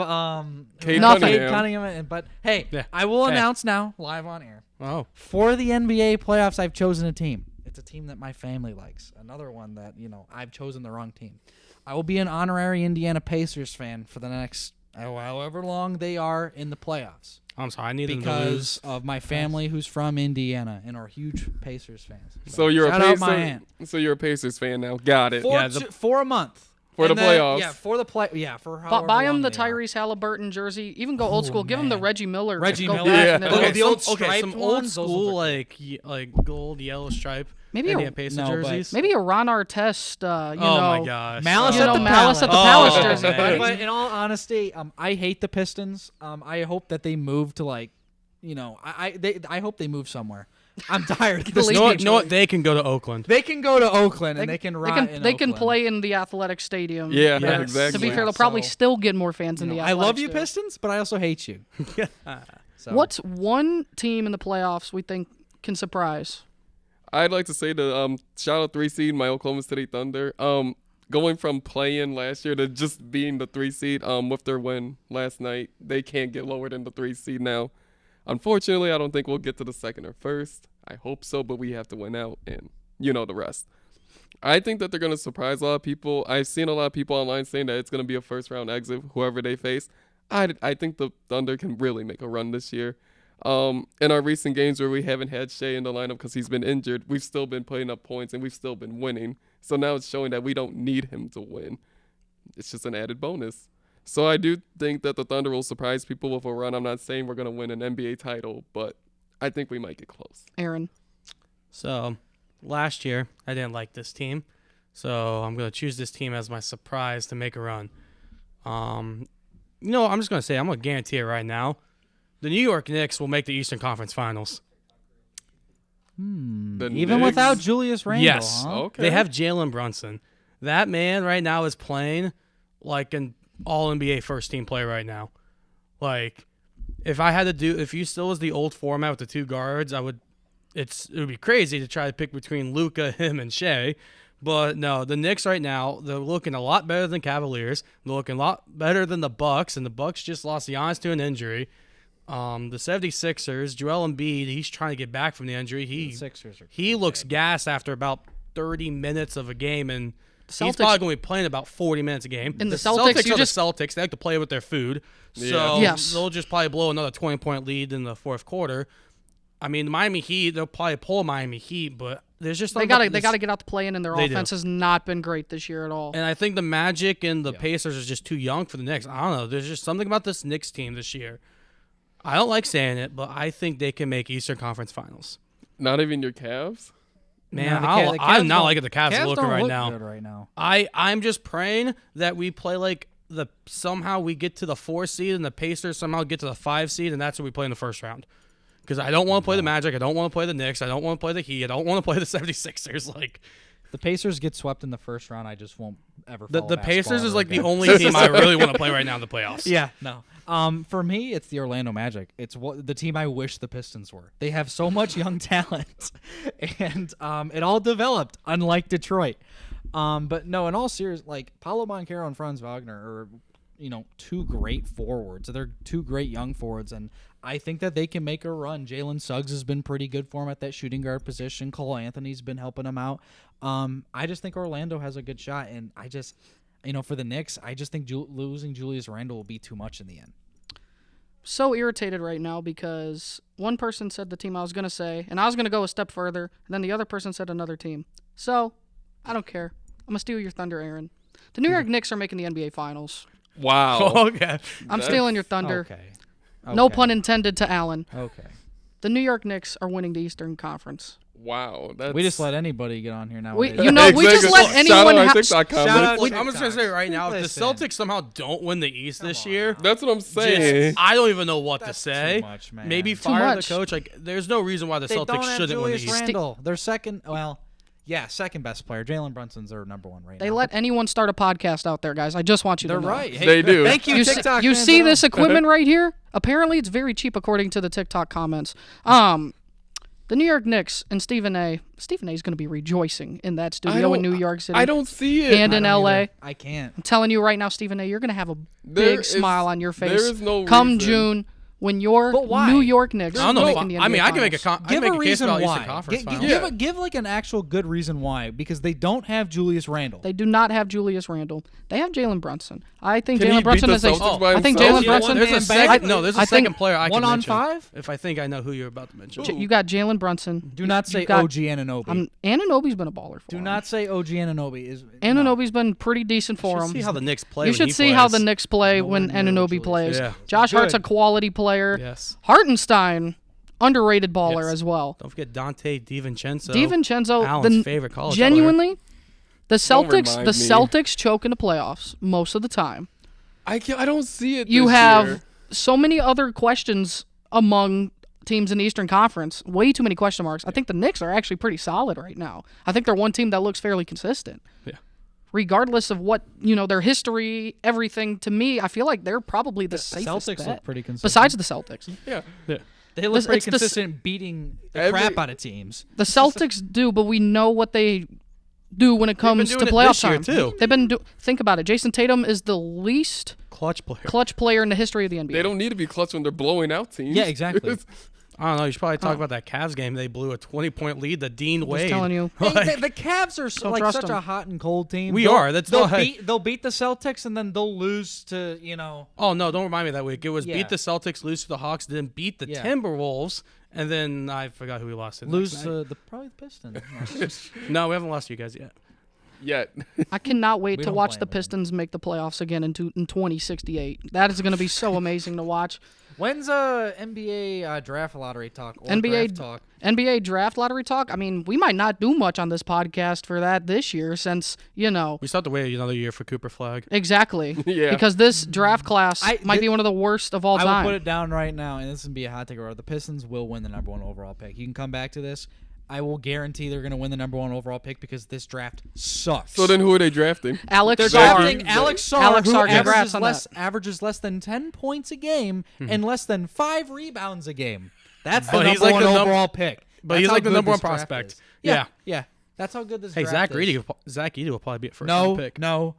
Cade Nothing. Cunningham. But hey, Yeah. I will Hey. announce now, live on air, Oh. for the NBA playoffs, I've chosen a team. It's a team that my family likes. Another one that I've chosen the wrong team. I will be an honorary Indiana Pacers fan for the next however long they are in the playoffs. I'm sorry. I need them to Because lose. of my family who's from Indiana and are huge Pacers fans. So you're Shout a out my Pacers. aunt. So you're a Pacers fan now. Got it. For, Yeah, for a month. For the playoffs. Yeah, for the play. Yeah, for however Buy him long the they are. Tyrese Halliburton jersey. Even go old school. Give him the man. Reggie Miller. Reggie Go Miller. back in the Yeah. day. Okay, the old some striped old ones, those school look like gold, yellow stripe. Maybe Indiana a- Pacers No, but- jerseys. Maybe a Ron Artest. You oh know, my gosh. Malice You at know, the Malice at the Palace. Palace jersey, man. buddy. But in all honesty, I hate the Pistons. I hope that they move to like, I hope they move somewhere. I'm tired. Of this Believe You know me, what? You know what? They can go to Oakland. They can go to Oakland and they can They rot can in they can Oakland. play in the Athletic Stadium. Yeah, Yes. exactly. To be fair, they'll So, probably still get more fans in You the know, I Athletic love you, Stadium. Pistons, but I also hate you. So. What's one team in the playoffs we think can surprise? I'd like to say the shout out 3 seed, my Oklahoma City Thunder. Going from playing last year to just being the 3 seed, with their win last night, they can't get lower than the 3 seed now. Unfortunately, I don't think we'll get to the second or first. I hope so, but we have to win out, and you know the rest. I think that they're going to surprise a lot of people. I've seen a lot of people online saying that it's going to be a first round exit, whoever they face. I think the Thunder can really make a run this year. In our recent games where we haven't had Shea in the lineup because he's been injured, we've still been putting up points and we've still been winning. So now it's showing that we don't need him to win. It's just an added bonus. So I do think that the Thunder will surprise people with a run. I'm not saying we're going to win an NBA title, but I think we might get close. Aaron. So last year, I didn't like this team. So I'm going to choose this team as my surprise to make a run. I'm just going to say, I'm going to guarantee it right now. The New York Knicks will make the Eastern Conference Finals. The Even Knicks- without Julius Randle, Yes. huh? Okay. They have Jalen Brunson. That man right now is playing like an all-NBA first-team player right now. Like, if you still was the old format with the two guards, it would be crazy to try to pick between Luka, him, and Shea. But no, the Knicks right now, they're looking a lot better than Cavaliers. They're looking a lot better than the Bucks, and the Bucks just lost Giannis to an injury. The 76ers, Joel Embiid, he's trying to get back from the injury. Sixers are He looks gassed after about 30 minutes of a game, and he's Celtics- probably going to be playing about 40 minutes a game. And the Celtics, you are just- the Celtics. They like to play with their food. So Yeah. Yes. they'll just probably blow another 20-point lead in the fourth quarter. I mean, the Miami Heat, they'll probably pull Miami Heat, but there's just They something got about to this- get out the play in, and their They offense do. has not been great this year at all. And I think the Magic and the Pacers are just too young for the Knicks. I don't know. There's just something about this Knicks team this year. I don't like saying it, but I think they can make Eastern Conference Finals. Not even your Cavs? Man, No, the I'm Cavs not don't- liking the Cavs looking don't right look now. good right now. I'm just praying that we play like somehow we get to the 4 seed and the Pacers somehow get to the 5 seed, and that's what we play in the first round. Because I don't want to play the Magic. I don't want to play the Knicks. I don't want to play the Heat. I don't want to play the 76ers. Like The Pacers get swept in the first round. I just won't ever. the follow Pacers basketball is ever like the again. only team I really want to play right now in the playoffs. Yeah, no. For me, it's the Orlando Magic. It's the team I wish the Pistons were. They have so much young talent, and it all developed, unlike Detroit. But no, in all seriousness, like Paolo Banchero and Franz Wagner are, two great forwards. They're two great young forwards, and I think that they can make a run. Jalen Suggs has been pretty good for him at that shooting guard position. Cole Anthony's been helping him out. I just think Orlando has a good shot, and I just. For the Knicks, I just think losing Julius Randle will be too much in the end. So irritated right now because one person said the team I was going to say, and I was going to go a step further, and then the other person said another team. So, I don't care. I'm going to steal your thunder, Aaron. The New York Knicks are making the NBA Finals. Wow. Okay. I'm stealing your thunder. Okay. No pun intended to Allen. Okay. The New York Knicks are winning the Eastern Conference. Wow. That's... We just let anybody get on here now. We just let anyone Shout out our have. TikTok comments. I'm just gonna say right now, if the Listen. Celtics somehow don't win the East this year, That's what I'm saying. just, I don't even know what That's to say. too much, man. Maybe Too fire much. the coach. Like, there's no reason why the They don't Celtics have shouldn't win the Julius East. Randle. They're second. Well, yeah, second best player. Jalen Brunson's their number one right They now. let anyone start a podcast out there, guys. I just want you They're to know. right. Hey, They do. Thank you, You, TikTok. you fans see at this home. equipment right here? Apparently, it's very cheap according to the TikTok comments. The New York Knicks and Stephen A. Stephen A. is going to be rejoicing in that studio in New York City I don't see it. and in I don't LA. either. I can't. I'm telling you right now, Stephen A., you're going to have a There big is- smile on your face. there is no Come reason. June, when your But why? New York Knicks I don't know. make in the I mean, NBA I can make a Finals. Give a case reason about Eastern why. Conference Give, Finals. give like an actual good reason why, because they don't have Julius Randle. They do not have Julius Randle. They have Jalen Brunson. I think Can he Jalen Brunson beat is the a. Celtics by I think himself? Jalen Brunson. There's a second. No, there's a I think- second player I can One on mention. 5? If I think I know who you're about to mention. You got Jalen Brunson. Do not say You got- OG Anunoby. Anunoby's been a baller for Do him. not say OG Anunoby is. Anunoby's been pretty decent for You him. should see how the Knicks play. You when should he see how the plays. Knicks play Nowhere when near Anunoby Julius. plays. Yeah. Josh Hart's a Good. quality player. Yes. Hartenstein, underrated baller Yes. as well. Don't forget Dante DiVincenzo. DiVincenzo, Alan's the favorite college genuinely, the Don't Celtics, remind the me. Celtics choke in the playoffs most of the time. I don't see it. You this have year. so many other questions among teams in the Eastern Conference. Way too many question marks. I think the Knicks are actually pretty solid right now. I think they're one team that looks fairly consistent. Yeah. Regardless of what, their history, everything, to me, I feel like they're probably the safest Celtics bet. look pretty consistent. Besides the Celtics. Yeah. They look pretty it's the- consistent beating the Every- crap out of teams. The Celtics do, but we know what they do when it comes to doing it playoff this year, time. too. They've been think about it. Jason Tatum is the least Clutch player. clutch player in the history of the NBA. They don't need to be clutch when they're blowing out teams. Yeah, exactly. I don't know. You should probably talk about that Cavs game. They blew a 20-point lead to Dean Wade. Just telling you. Hey, the Cavs are Don't trust such them. a hot and cold team. We They'll- are. That's they'll not- beat the Celtics and then they'll lose to Oh, no, don't remind me that week. It was Yeah. beat the Celtics, lose to the Hawks, then beat the Yeah. Timberwolves, and then I forgot who we lost to. the lose next night. to probably the Pistons. No, we haven't lost to you guys yet. Yet. I cannot wait We to don't watch play the them. Pistons make the playoffs again in 2068. That is going to be so amazing to watch. When's NBA draft lottery talk? Or NBA draft talk? NBA draft lottery talk. I mean, we might not do much on this podcast for that this year since, We still have to wait another year for Cooper Flag. exactly. Yeah. Because this draft class might be one of the worst of all I will time. put it down right now, and this would be a hot take. The Pistons will win the number 1 overall pick. You can come back to this. I will guarantee they're going to win the number 1 overall pick because this draft sucks. So then who are they drafting? Alex They're Sarr. drafting Alex Sarr, Alex who Sarr, congrats averages on less than 10 points a game and less than 5 rebounds a game. That's the But number he's like 1 the overall pick. But That's he's how like the good number this 1 draft prospect. is. Yeah. Yeah. That's how good this Hey, draft Zach is. Edey will probably be at first No, round pick. no.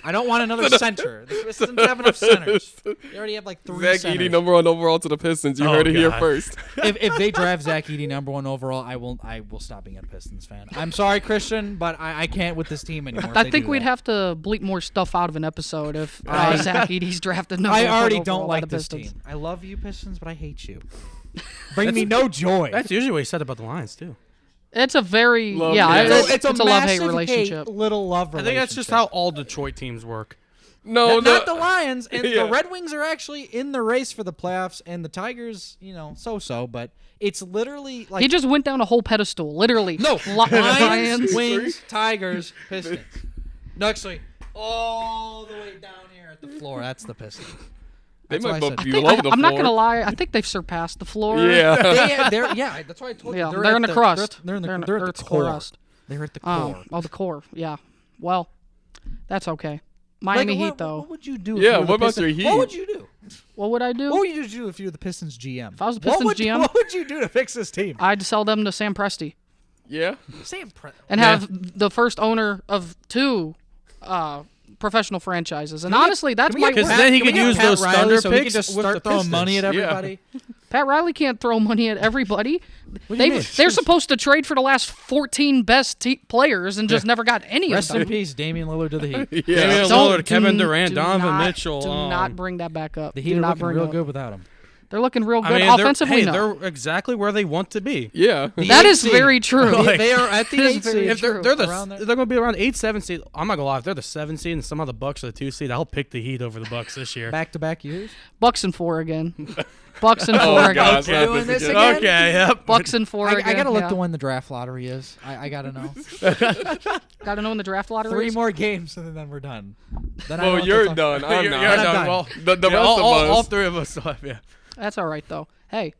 I don't want another center. The Pistons have enough centers. They already have like 3 Zach centers. Edey, number 1 overall to the Pistons. You heard it here God. first. if they draft Zach Edey number 1 overall, I will stop being a Pistons fan. I'm sorry, Christian, but I can't with this team anymore. I think we'd have to bleep more stuff out of an episode if Zach Edey's drafted number I 1 already overall don't by like the this Pistons. team. I love you, Pistons, but I hate you. Bring me no joy. That's usually what he said about the Lions, too. It's a very Love yeah. hate. It's a love-hate massive relationship. little love I relationship. think that's just how all Detroit teams work. No, Not the Lions, and Yeah. the Red Wings are actually in the race for the playoffs, and the Tigers, so-so. But it's literally like He just went down a whole pedestal, literally. no Lions. Lions, Wings, Tigers, Pistons. No, actually, all the way down here at the floor. That's the Pistons. They That's what might I bump said. you below the I'm not floor. gonna lie. I think they've surpassed the floor. Yeah. Yeah, that's why I told Yeah, you. they're in the crust. They're in the They're they're at Earth's the core. crust. They're at the core. The core. Yeah. Well, that's okay. Miami Heat, what, though. What would you do? Yeah, if you were the what about Pistons? your Heat? What would you do? What would I do? What would you do if you were the Pistons GM? If I was the Pistons GM? what would you do to fix this team? I'd sell them to Sam Presti Yeah. and have the first owner of 2 professional franchises. And honestly, that's my Because then he could use those thunder so he picks could just with start the throwing money at Pistons. Yeah. everybody. Pat Riley can't throw money at everybody. do you mean? They're supposed to trade for the last 14 best players and just never got any Rest of in them. peace, Damian Lillard to the Heat. Yeah. Damian Don't- Lillard, Kevin do- Durant, do Donovan not- Mitchell. Do not bring that back up. The Do Heat are not looking bring real it up. good without him. They're looking real good. I mean, Offensively, no. they're exactly where they want to be. Yeah. That is very true. They are at the That is 8 very seed. If they're, true. they're Around the there. they're going to be around 8-7 seed. I'm not gonna lie. If they're the 7 seed and some of the Bucks are the 2 seed, I'll pick the Heat over the Bucks this year. Back-to-back years. Bucks and 4 again. Bucks and 4 Oh, again. gosh. We're doing this again? Okay, yep. Bucks and 4 again. I gotta look yeah. to when the draft lottery is. I gotta know. Gotta know when the draft lottery 3 is. more games and then we're done. Then I Well, don't have to you're talk- done. I'm You're not. I'm done. done. Well, The yeah, rest of us. all 3 of us. So, yeah. That's all right, though. Hey,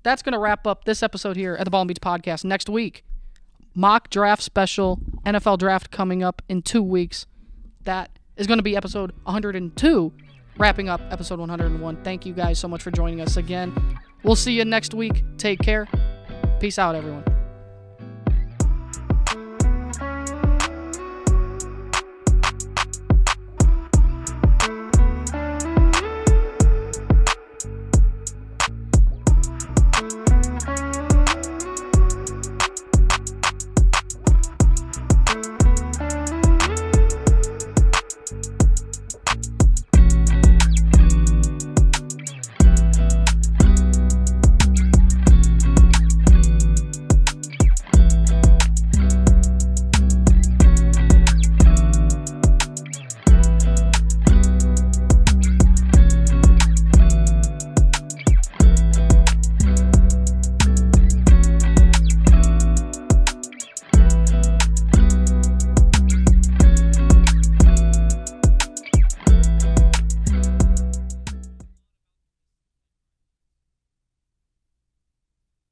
that's going to wrap up this episode here at the Ball and Beats Podcast. Next week, mock draft special, NFL draft coming up in 2 weeks. That is going to be episode 102, wrapping up episode 101. Thank you guys so much for joining us again. We'll see you next week. Take care. Peace out, everyone.